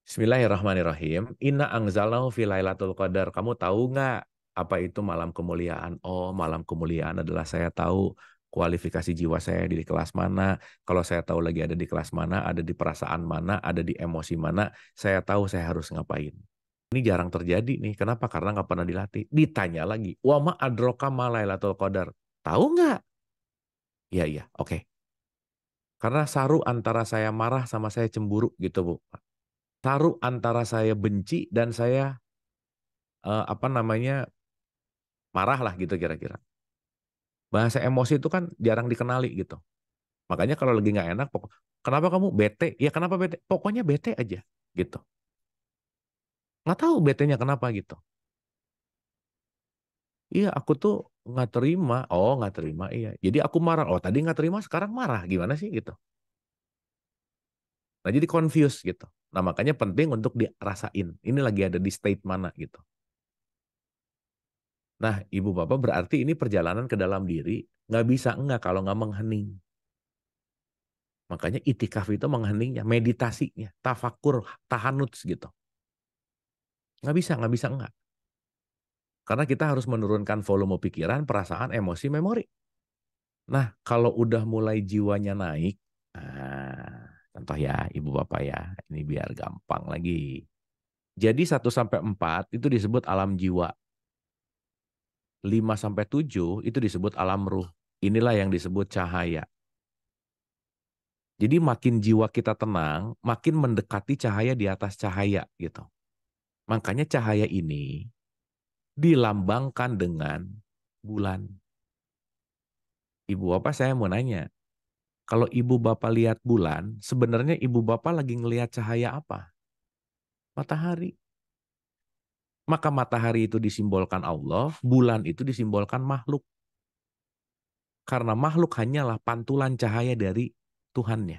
Bismillahirrahmanirrahim. Inna anzalnahu fi lailatul qadar. Kamu tahu nggak apa itu malam kemuliaan? Oh, malam kemuliaan adalah saya tahu kualifikasi jiwa saya di kelas mana, kalau saya tahu lagi ada di kelas mana, ada di perasaan mana, ada di emosi mana, saya tahu saya harus ngapain. Ini jarang terjadi nih. Kenapa? Karena nggak pernah dilatih. Ditanya lagi, wa ma adroka ma Lailatul Qadar. Tahu nggak? Iya, iya, oke. Karena saru antara saya marah sama saya cemburu gitu, Bu. Saru antara saya benci dan saya apa namanya marah lah gitu kira-kira. Bahasa emosi itu kan jarang dikenali gitu. Makanya kalau lagi nggak enak, kenapa kamu bete? Ya kenapa bete? Pokoknya bete aja gitu. Nggak tahu betenya kenapa gitu. Iya, aku tuh nggak terima. Oh, nggak terima, iya. Jadi aku marah. Oh, tadi nggak terima, sekarang marah. Gimana sih gitu? Nah, jadi confused gitu. Nah, makanya penting untuk dirasain. Ini lagi ada di state mana gitu. Nah, ibu bapak berarti ini perjalanan ke dalam diri. Nggak bisa enggak kalau nggak menghening. Makanya itikaf itu mengheningnya, meditasinya, tafakur, tahanuts gitu. Nggak bisa enggak. Karena kita harus menurunkan volume pikiran, perasaan, emosi, memori. Nah, kalau udah mulai jiwanya naik, contoh ya, ibu bapak ya, ini biar gampang lagi. Jadi 1 sampai 4 itu disebut alam jiwa. 5 sampai 7 itu disebut alam ruh. Inilah yang disebut cahaya. Jadi makin jiwa kita tenang, makin mendekati cahaya di atas cahaya gitu. Makanya cahaya ini dilambangkan dengan bulan. Ibu bapak saya mau nanya, kalau ibu bapak lihat bulan, sebenarnya ibu bapak lagi ngelihat cahaya apa? Matahari. Maka matahari itu disimbolkan Allah, bulan itu disimbolkan makhluk. Karena makhluk hanyalah pantulan cahaya dari Tuhannya.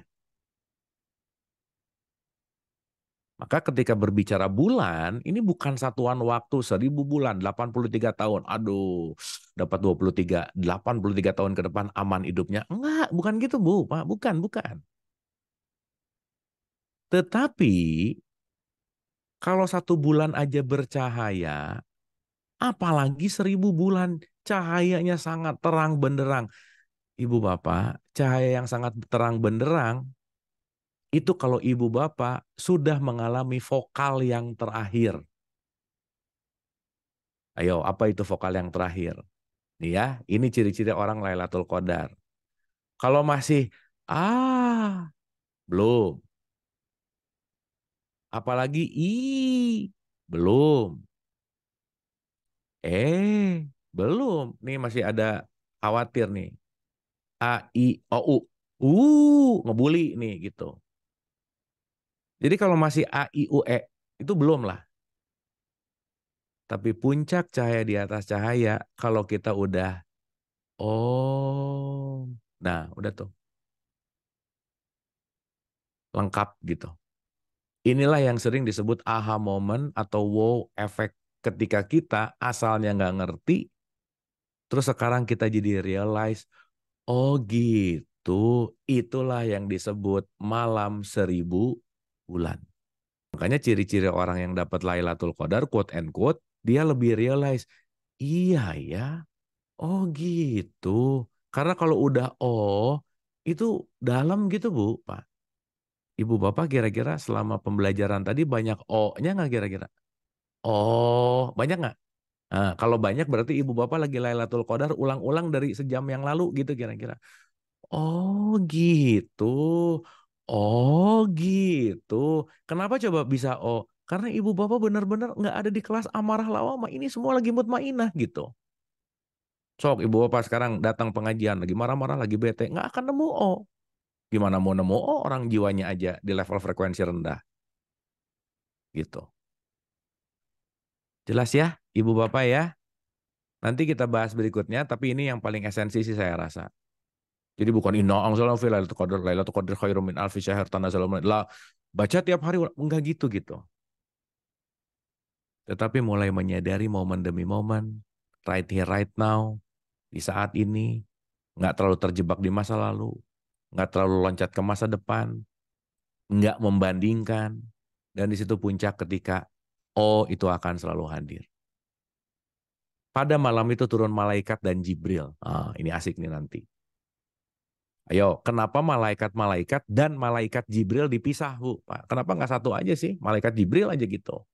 Maka ketika berbicara bulan, ini bukan satuan waktu 1.000 bulan, 83 tahun. Aduh, dapat 83 tahun ke depan aman hidupnya. Enggak, bukan gitu Bu, Pak. Bukan, bukan. Tetapi kalau 1 bulan aja bercahaya, apalagi 1.000 bulan cahayanya sangat terang benderang. Ibu bapak, cahaya yang sangat terang benderang, itu kalau ibu bapak sudah mengalami vokal yang terakhir. Ayo, apa itu vokal yang terakhir? Nih ya, ini ciri-ciri orang Lailatul Qadar. Kalau masih, belum. Apalagi, belum. Belum. Nih masih ada khawatir nih. A, I, O, U. Ngebully nih gitu. Jadi kalau masih A, I, U, E, itu belum lah. Tapi puncak cahaya di atas cahaya, kalau kita udah, oh, nah udah tuh, lengkap gitu. Inilah yang sering disebut aha moment atau wow effect. Ketika kita asalnya nggak ngerti, terus sekarang kita jadi realize, oh gitu, itulah yang disebut malam 1.000 bulan. Makanya ciri-ciri orang yang dapat Lailatul Qadar, quote and quote, dia lebih realize, iya ya, oh gitu. Karena kalau udah itu dalam gitu Bu, Pak. Ibu Bapak kira-kira selama pembelajaran tadi banyak O-nya nggak kira-kira? Oh, banyak nggak? Nah, kalau banyak berarti Ibu Bapak lagi Lailatul Qadar ulang-ulang dari sejam yang lalu gitu kira-kira. Oh gitu. Oh gitu. Kenapa coba bisa Karena ibu bapak benar-benar nggak ada di kelas amarah lawama. Ini semua lagi mutmainah gitu. Sok ibu bapak sekarang datang pengajian lagi marah-marah lagi bete nggak akan nemu Gimana mau nemu orang jiwanya aja di level frekuensi rendah gitu. Jelas ya ibu bapak ya. Nanti kita bahas berikutnya. Tapi ini yang paling esensi sih saya rasa. Jadi bukan inna anzalna fi lailatul qadar khairum min alfi syahr tanazzalul lah baca tiap hari enggak gitu. Tetapi mulai menyadari momen demi momen, right here right now, di saat ini, nggak terlalu terjebak di masa lalu, nggak terlalu loncat ke masa depan, nggak membandingkan, dan di situ puncak ketika itu akan selalu hadir. Pada malam itu turun malaikat dan Jibril. Ini asik nih nanti. Ayo, kenapa malaikat-malaikat dan malaikat Jibril dipisah, Bu? Pak? Kenapa nggak satu aja sih? Malaikat Jibril aja gitu.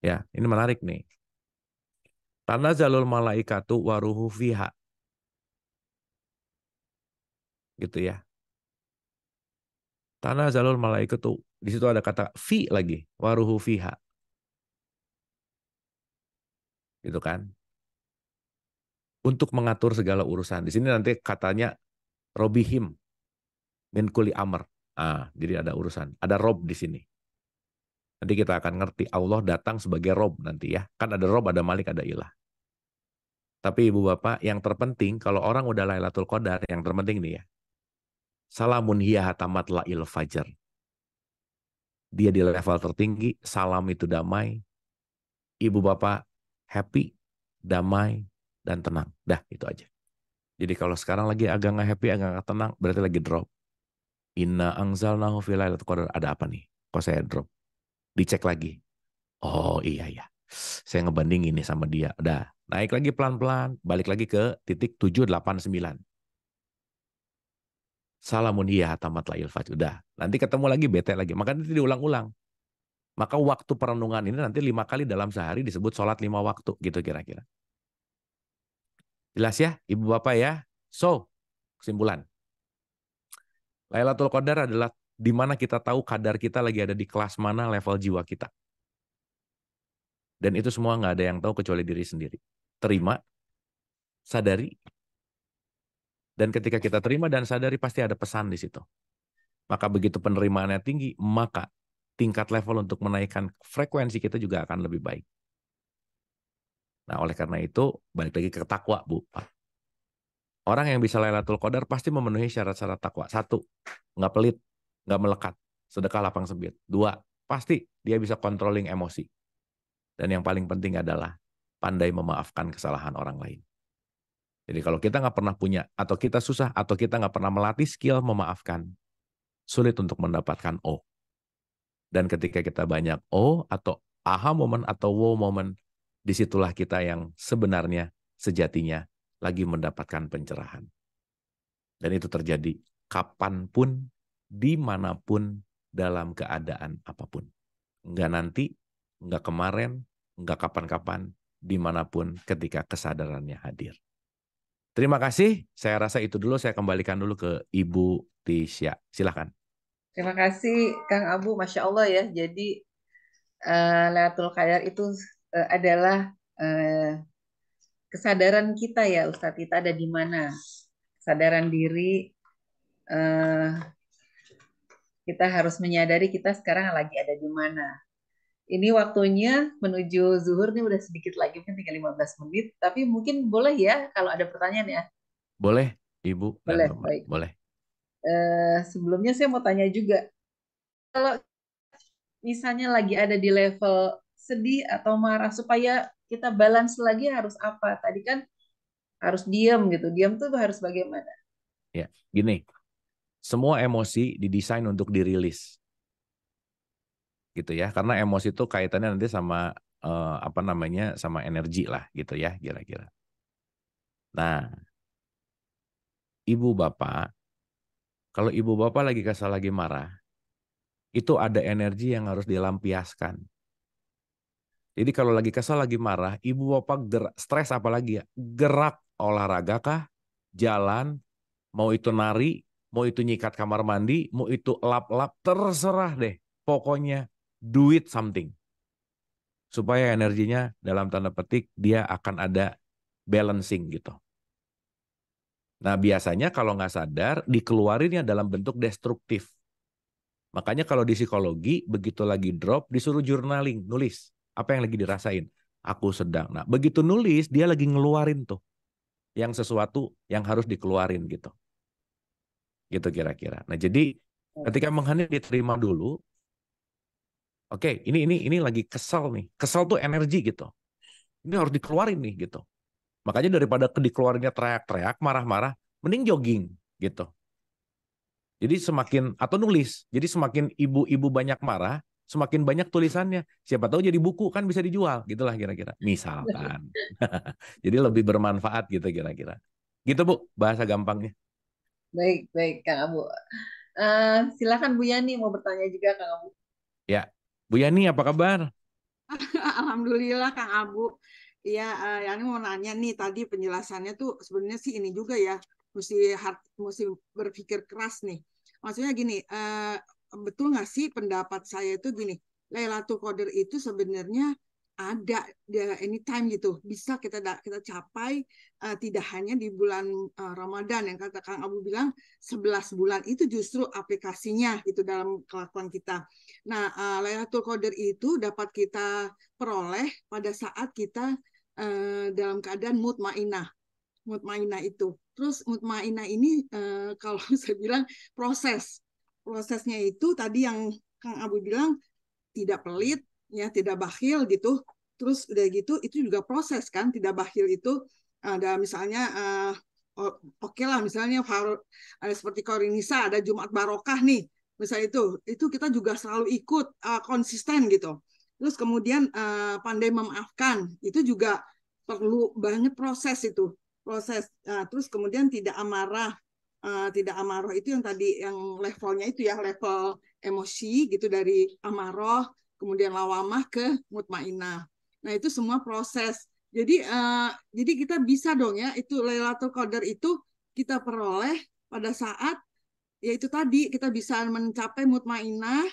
Ya, ini menarik nih. Tanazzalul malaikatu waruhu fiha. Gitu ya. Tanazzalul malaikatu. Di situ ada kata fi lagi. Waruhu fiha. Gitu kan. Untuk mengatur segala urusan. Di sini nanti katanya robihim min kuli amr. Jadi ada urusan. Ada rob di sini. Nanti kita akan ngerti Allah datang sebagai rob nanti ya. Kan ada rob, ada malik, ada ilah. Tapi ibu bapak, yang terpenting kalau orang udah Lailatul Qadar, yang terpenting nih ya. Salamun hiya hatamat la'il fajar. Dia di level tertinggi, salam itu damai. Ibu bapak happy, damai, dan tenang. Dah, itu aja. Jadi kalau sekarang lagi agak nggak happy, agak nggak tenang, berarti lagi drop. Inna anzalnahu fi lailatul qadar. Ada apa nih? Kok saya drop? Dicek lagi. Oh iya ya. Saya ngebanding ini sama dia. Udah, naik lagi pelan-pelan, balik lagi ke titik 789. Salamun hiya tamat lail fajr. Udah, nanti ketemu lagi bete lagi. Maka nanti diulang-ulang. Maka waktu perenungan ini nanti 5 kali dalam sehari disebut sholat 5 waktu. Gitu kira-kira. Jelas ya, ibu bapak ya? So, kesimpulan. Lailatul Qadar adalah di mana kita tahu kadar kita lagi ada di kelas mana level jiwa kita. Dan itu semua nggak ada yang tahu kecuali diri sendiri. Terima, sadari, dan ketika kita terima dan sadari pasti ada pesan di situ. Maka begitu penerimaannya tinggi, maka tingkat level untuk menaikkan frekuensi kita juga akan lebih baik. Nah, oleh karena itu, balik lagi ke takwa, Bu. Orang yang bisa Lailatul Qadar pasti memenuhi syarat-syarat takwa. 1, nggak pelit, nggak melekat, sedekah lapang sempit. 2, pasti dia bisa controlling emosi. Dan yang paling penting adalah pandai memaafkan kesalahan orang lain. Jadi kalau kita nggak pernah punya, atau kita susah, atau kita nggak pernah melatih skill memaafkan, sulit untuk mendapatkan O. Dan ketika kita banyak O, atau aha moment, atau wow moment, disitulah kita yang sebenarnya, sejatinya, lagi mendapatkan pencerahan. Dan itu terjadi kapanpun, dimanapun, dalam keadaan apapun. Enggak nanti, enggak kemarin, enggak kapan-kapan, dimanapun ketika kesadarannya hadir. Terima kasih, saya rasa itu dulu, saya kembalikan dulu ke Ibu Tisya. Silahkan. Terima kasih Kang Abu, Masya Allah ya. Jadi Lailatul Qadar itu adalah kesadaran kita ya Ustadz, kita ada di mana. Kesadaran diri, eh, kita harus menyadari kita sekarang lagi ada di mana. Ini waktunya menuju zuhur nih udah sedikit lagi, mungkin tinggal 15 menit. Tapi mungkin boleh ya kalau ada pertanyaan ya. Boleh, Ibu dan Boleh, Bapak. baik. Boleh. Sebelumnya saya mau tanya juga, kalau misalnya lagi ada di level sedih atau marah, supaya kita balance lagi harus apa? Tadi kan harus diam gitu. Diam tuh harus bagaimana? Ya, gini. Semua emosi didesain untuk dirilis. Gitu ya. Karena emosi itu kaitannya nanti sama apa namanya? Sama energi lah gitu ya, kira-kira. Nah, Ibu Bapak, kalau Ibu Bapak lagi kesal, lagi marah, itu ada energi yang harus dilampiaskan. Jadi kalau lagi kesal, lagi marah, Ibu Bapak stres apalagi ya? Gerak, olahraga kah? Jalan, mau itu nari, mau itu nyikat kamar mandi, mau itu lap-lap, terserah deh. Pokoknya do it something. Supaya energinya dalam tanda petik dia akan ada balancing gitu. Nah biasanya kalau nggak sadar dikeluarinnya dalam bentuk destruktif. Makanya kalau di psikologi begitu lagi drop disuruh journaling, nulis apa yang lagi dirasain. Aku sedang. Nah begitu nulis dia lagi ngeluarin tuh yang sesuatu yang harus dikeluarin gitu. Gitu kira-kira. Nah jadi ketika mengheningkan diterima dulu. Oke, ini lagi kesel nih. Kesel tuh energi gitu. Ini harus dikeluarin nih gitu. Makanya daripada dikeluarinnya teriak-teriak, marah-marah, mending jogging gitu. Jadi semakin atau nulis. Jadi semakin ibu-ibu banyak marah, semakin banyak tulisannya. Siapa tahu jadi buku kan bisa dijual, gitulah kira-kira. Misalkan. Jadi lebih bermanfaat gitu kira-kira. Gitu Bu, bahasa gampangnya. Baik, baik, Kang Abu. Silakan Bu Yani mau bertanya juga, Kang Abu. Ya, Bu Yani apa kabar? Alhamdulillah Kang Abu. Iya, Yani mau nanya nih tadi penjelasannya tuh sebenarnya sih ini juga ya, mesti berpikir keras nih. Maksudnya gini, betul nggak sih pendapat saya itu gini, Lailatul Qadar itu sebenarnya ada di anytime gitu, bisa kita capai, tidak hanya di bulan Ramadan yang kata Kang Abu bilang 11 bulan itu justru aplikasinya gitu dalam kelakuan kita. Nah, Lailatul Qadar itu dapat kita peroleh pada saat kita dalam keadaan mutmainah. Mutmainah itu. Terus mutmainah ini kalau saya bilang proses. Prosesnya itu tadi yang Kang Abu bilang tidak pelit, ya, tidak bakhil gitu. Terus udah gitu itu juga proses kan, tidak bakhil itu ada misalnya oke lah misalnya ada seperti Korinisa ada Jumat Barokah nih misalnya itu kita juga selalu ikut konsisten gitu. Terus kemudian pandai memaafkan itu juga perlu banget proses itu proses. Terus kemudian tidak amarah itu yang tadi yang levelnya itu ya level emosi gitu dari amarah kemudian lawamah ke mutmainah. Nah itu semua proses. Jadi kita bisa dong ya itu Lailatul Qadar itu kita peroleh pada saat yaitu tadi kita bisa mencapai mutmainah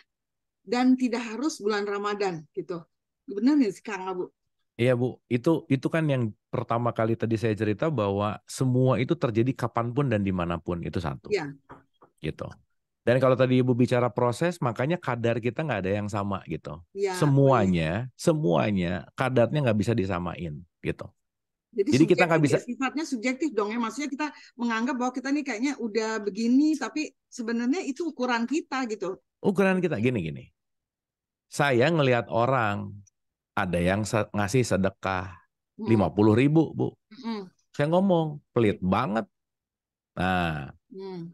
dan tidak harus bulan Ramadan gitu. Benar nih Kang Abu? Iya Bu, itu kan yang pertama kali tadi saya cerita bahwa semua itu terjadi kapanpun dan dimanapun, itu satu. Iya. Gitu. Dan kalau tadi Ibu bicara proses, makanya kadar kita nggak ada yang sama gitu. Iya. Semuanya kadarnya nggak bisa disamain gitu. Jadi kita nggak bisa. Sifatnya subjektif dong ya. Maksudnya kita menganggap bahwa kita nih kayaknya udah begini, tapi sebenarnya itu ukuran kita gitu. Ukuran kita gini-gini. Saya ngelihat orang, ada yang ngasih sedekah 50.000 Bu. Saya ngomong, pelit banget. Nah,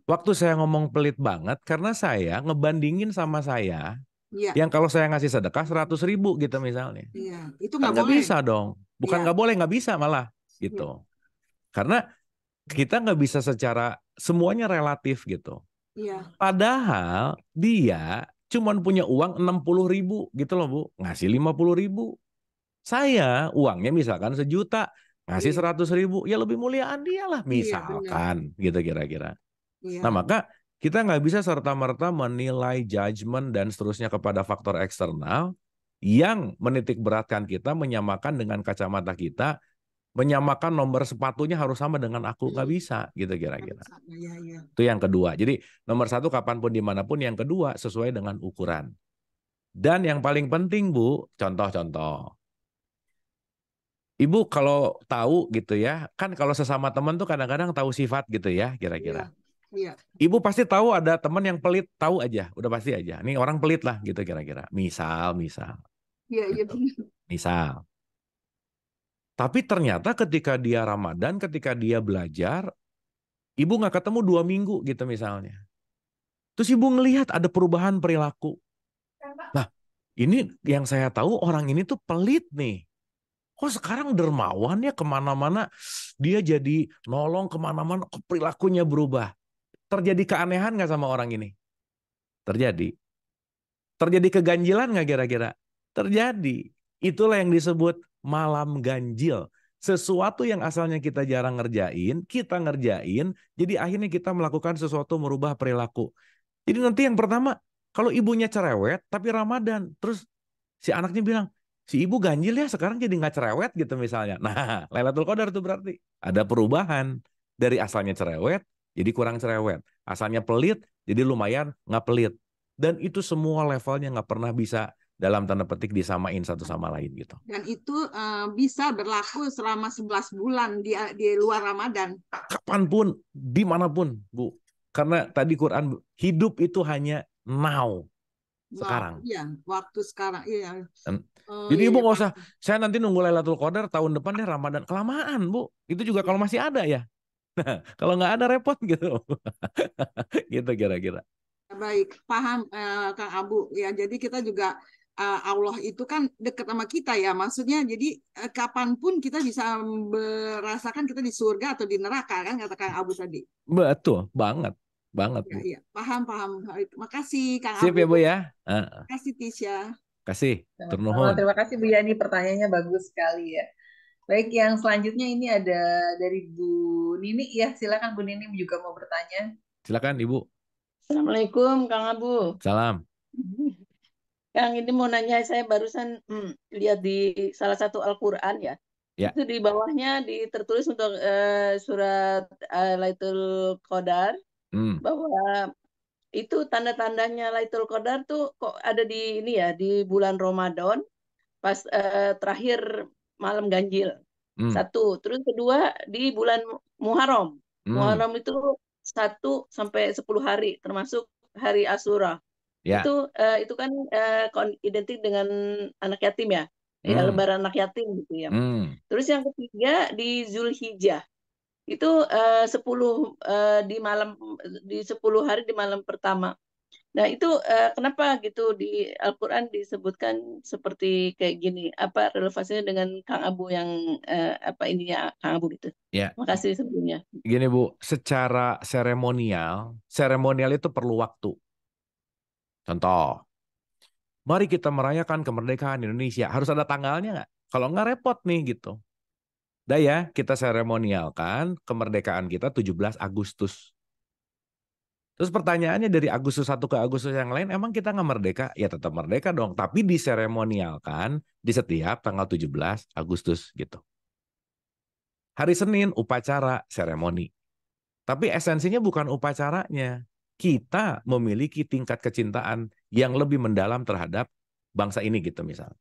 waktu saya ngomong pelit banget, karena saya ngebandingin sama saya, yang kalau saya ngasih sedekah 100.000 gitu misalnya. Iya, itu Kan nggak nggak boleh. bisa dong. Bukan nggak boleh, nggak bisa malah gitu. Karena kita nggak bisa secara semuanya relatif gitu. Iya. Padahal dia cuman punya uang 60.000 gitu loh Bu. Ngasih 50.000. Saya uangnya misalkan 1 juta. Ngasih 100.000. Ya lebih muliaan dia lah. Misalkan gitu kira-kira. Nah maka kita nggak bisa serta-merta menilai judgement dan seterusnya kepada faktor eksternal yang menitik beratkan kita, menyamakan dengan kacamata kita, menyamakan nomor sepatunya harus sama dengan aku, nggak bisa gitu kira-kira. Itu yang kedua. Jadi nomor satu kapanpun dimanapun, yang kedua sesuai dengan ukuran. Dan yang paling penting Bu, contoh-contoh. Ibu kalau tahu gitu ya, kan kalau sesama teman tuh kadang-kadang tahu sifat gitu ya kira-kira. Iya. Ibu pasti tahu ada teman yang pelit, tahu aja, udah pasti aja. Ini orang pelit lah gitu kira-kira. Misal. Iya, iya Gitu. Misal. Tapi ternyata ketika dia Ramadan, ketika dia belajar, ibu nggak ketemu 2 minggu gitu misalnya. Terus ibu ngelihat ada perubahan perilaku. Nah, ini yang saya tahu orang ini tuh pelit nih. Kok sekarang dermawan ya kemana-mana, dia jadi nolong kemana-mana, kok perilakunya berubah. Terjadi keanehan nggak sama orang ini? Terjadi. Terjadi keganjilan nggak kira-kira? Terjadi. Itulah yang disebut malam ganjil. Sesuatu yang asalnya kita jarang ngerjain, kita ngerjain, jadi akhirnya kita melakukan sesuatu merubah perilaku. Jadi nanti yang pertama, kalau ibunya cerewet, tapi Ramadan, terus si anaknya bilang, si ibu ganjil ya sekarang jadi nggak cerewet gitu misalnya. Nah, Lailatul Qadar itu berarti ada perubahan. Dari asalnya cerewet, jadi kurang cerewet. Asalnya pelit, jadi lumayan nggak pelit. Dan itu semua levelnya nggak pernah bisa dalam tanda petik disamain satu sama lain gitu. Dan itu bisa berlaku selama 11 bulan di luar Ramadan. Kapanpun, dimanapun, Bu. Karena tadi Quran, hidup itu hanya now. Sekarang. Iya, waktu sekarang. Iya. Jadi ibu nggak usah, saya nanti nunggu Lailatul Qadar tahun depan deh Ramadan. Kelamaan Bu. Itu juga kalau masih ada ya. Nah, kalau nggak ada repot gitu. Gitu kira-kira. Baik, paham Kang Abu. Ya, jadi kita juga Allah itu kan dekat sama kita ya. Maksudnya jadi kapanpun kita bisa merasakan kita di surga atau di neraka kan kata Kang Abu tadi. Betul, banget. Banget, Ya, Bu. iya, paham, paham. Makasih Kang Sip Abu. ya, Bu ya. Makasih Tisha. Kasih. Sama-sama. Turnuhun. Terima kasih Bu Yani, pertanyaannya bagus sekali ya. Baik, yang selanjutnya ini ada dari Bu Nini ya. Silakan Bu Nini juga mau bertanya. Silakan, Ibu. Assalamualaikum Kang Abu. Salam. Kang ini mau nanya, saya barusan lihat di salah satu Al-Quran ya. Ya. Itu di bawahnya tertulis untuk surat Lailatul Qadar bahwa itu tanda-tandanya Lailatul Qadar tuh kok ada di ini ya, di bulan Ramadan pas terakhir malam ganjil. Satu, terus kedua di bulan Muharram. Muharram itu 1 sampai 10 hari termasuk hari Asyura. Ya. Itu kan identik dengan anak yatim ya. Ya, lebaran anak yatim gitu ya. Terus yang ketiga di Zulhijjah. Itu 10 di 10 hari di malam pertama. Nah, itu kenapa gitu di Al-Qur'an disebutkan seperti kayak gini? Apa relevansinya dengan Kang Abu yang apa ininya Kang Abu gitu? Ya. Makasih sebelumnya. Gini Bu, secara seremonial itu perlu waktu. Contoh, mari kita merayakan kemerdekaan Indonesia. Harus ada tanggalnya nggak? Kalau nggak repot nih gitu. Dah ya, kita seremonialkan kemerdekaan kita 17 Agustus. Terus pertanyaannya dari Agustus 1 ke Agustus yang lain, emang kita nggak merdeka? Ya tetap merdeka dong, tapi diseremonialkan di setiap tanggal 17 Agustus gitu. Hari Senin upacara seremoni. Tapi esensinya bukan upacaranya. Kita memiliki tingkat kecintaan yang lebih mendalam terhadap bangsa ini gitu misalnya.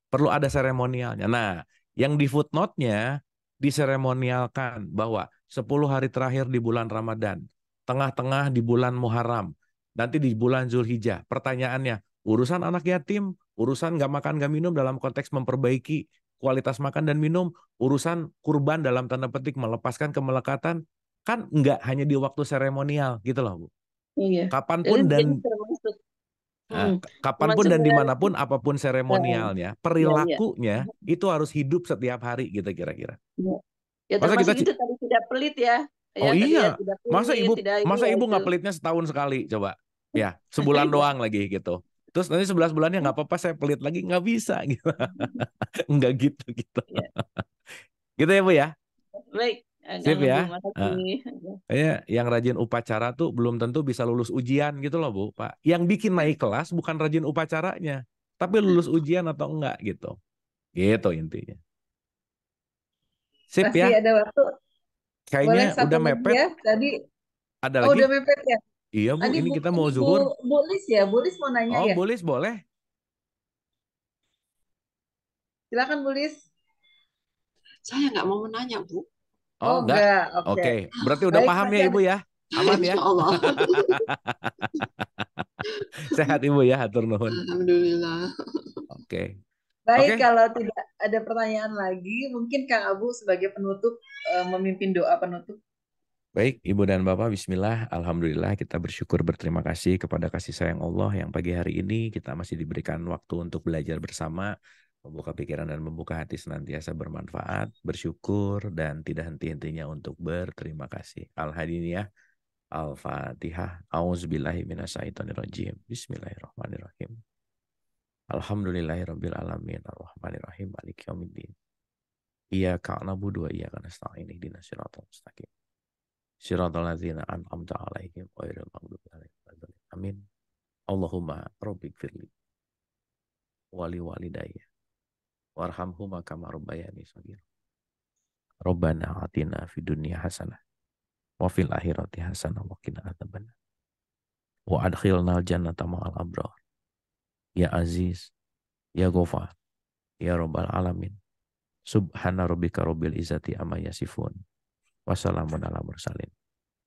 Perlu ada seremonialnya. Nah, yang di footnote-nya diseremonialkan bahwa 10 hari terakhir di bulan Ramadan, tengah-tengah di bulan Muharram, nanti di bulan Zulhijjah. Pertanyaannya, urusan anak yatim, urusan nggak makan nggak minum dalam konteks memperbaiki kualitas makan dan minum, urusan kurban dalam tanda petik melepaskan kemelekatan, kan nggak hanya di waktu seremonial gitu loh Bu. Iya. Kapanpun dan kapanpun dan dimanapun apapun seremonialnya, perilakunya itu harus hidup setiap hari gitu kira-kira. Ya termasuk itu tadi tidak pelit ya. Oh iya, tidak pelit, masa ibu nggak pelitnya setahun sekali coba, ya sebulan doang lagi gitu. Terus nanti 11 bulannya nggak apa-apa saya pelit lagi, nggak bisa gitu. Nggak gitu. Gitu ya Bu ya. Baik. Sip ya. Yang rajin upacara tuh belum tentu bisa lulus ujian gitu loh Bu, Pak. Yang bikin naik kelas bukan rajin upacaranya, tapi lulus ujian atau enggak gitu. Gitu intinya. Sip Masih ya. ada waktu. Kayaknya Boleh udah mepet. Ya, tadi. Ada lagi? Udah mepet ya? Iya Bu, ini kita mau zuhur. Bu Lis ya, Bu Lis mau nanya ya? Oh, Bu Lis boleh. Silakan Bu Lis. Saya nggak mau menanya, Bu. Oh, enggak. Oke. Berarti udah paham ya Ibu ya? Aman ya? Insya Allah. Sehat Ibu ya, hatur nuhun. Alhamdulillah. Oke. Baik, kalau tidak ada pertanyaan lagi, mungkin Kang Abu sebagai penutup memimpin doa penutup. Baik, Ibu dan Bapak, bismillah, alhamdulillah kita bersyukur berterima kasih kepada kasih sayang Allah yang pagi hari ini kita masih diberikan waktu untuk belajar bersama, membuka pikiran dan membuka hati senantiasa bermanfaat, bersyukur, dan tidak henti-hentinya untuk berterima kasih. Al-Hadiniyah, Al-Fatihah, A'udzubillahi minasyaitonirrajim, Bismillahirrahmanirrahim. Alhamdulillahirabbil alamin, Arrahmanirrahim, Maliki yaumiddin. Iyyaka na'budu wa iyyaka nasta'in, ihdinas siratal mustaqim. Siratal ladzina an'amta 'alaihim ghairil maghdubi 'alaihim waladdallin. Amin. Allahumma rabbighfirli wa li walidayya warhamhuma kama rabbayani shaghira. Rabbana atina fid dunya hasanah wa fil akhirati hasanah wa qina adzabannar. Wa adkhilnal jannata ma'al abrar. Ya Aziz, ya Ghafar, ya Rabbal alamin. Subhana rabbika rabbil izzati amma yasifun. Wassalamun ala mursalin.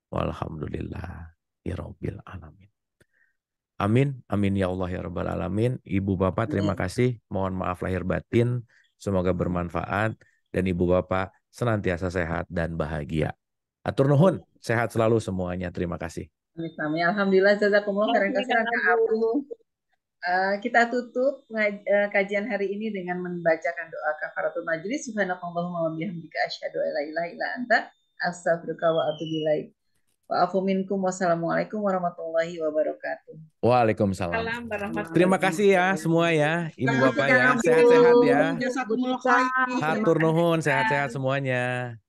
Walhamdulillahi rabbil alamin. Amin, amin ya Allah ya Rabbal alamin. Ibu Bapak terima kasih. Mohon maaf lahir batin. Semoga bermanfaat dan Ibu Bapak senantiasa sehat dan bahagia. Atur nuhun, sehat selalu semuanya. Terima kasih. Amin. Alhamdulillah, jazakumullah khairan katsiran Kang Abu. Kita tutup kajian hari ini dengan membacakan doa kafaratul majlis. Subhanakallahumma wa bihamdika asyhadu an la ilaha illa anta astaghfiruka wa atubu ilaik. Wa'afu minkum. Wassalamualaikum warahmatullahi wabarakatuh. Waalaikumsalam. warahmatullahi Terima kasih ya semua ya, Ibu Terima Bapak kasih, ya. Kang Abu. Sehat-sehat ya. Jazakumullah khair. Hatur nuhun, sehat-sehat semuanya.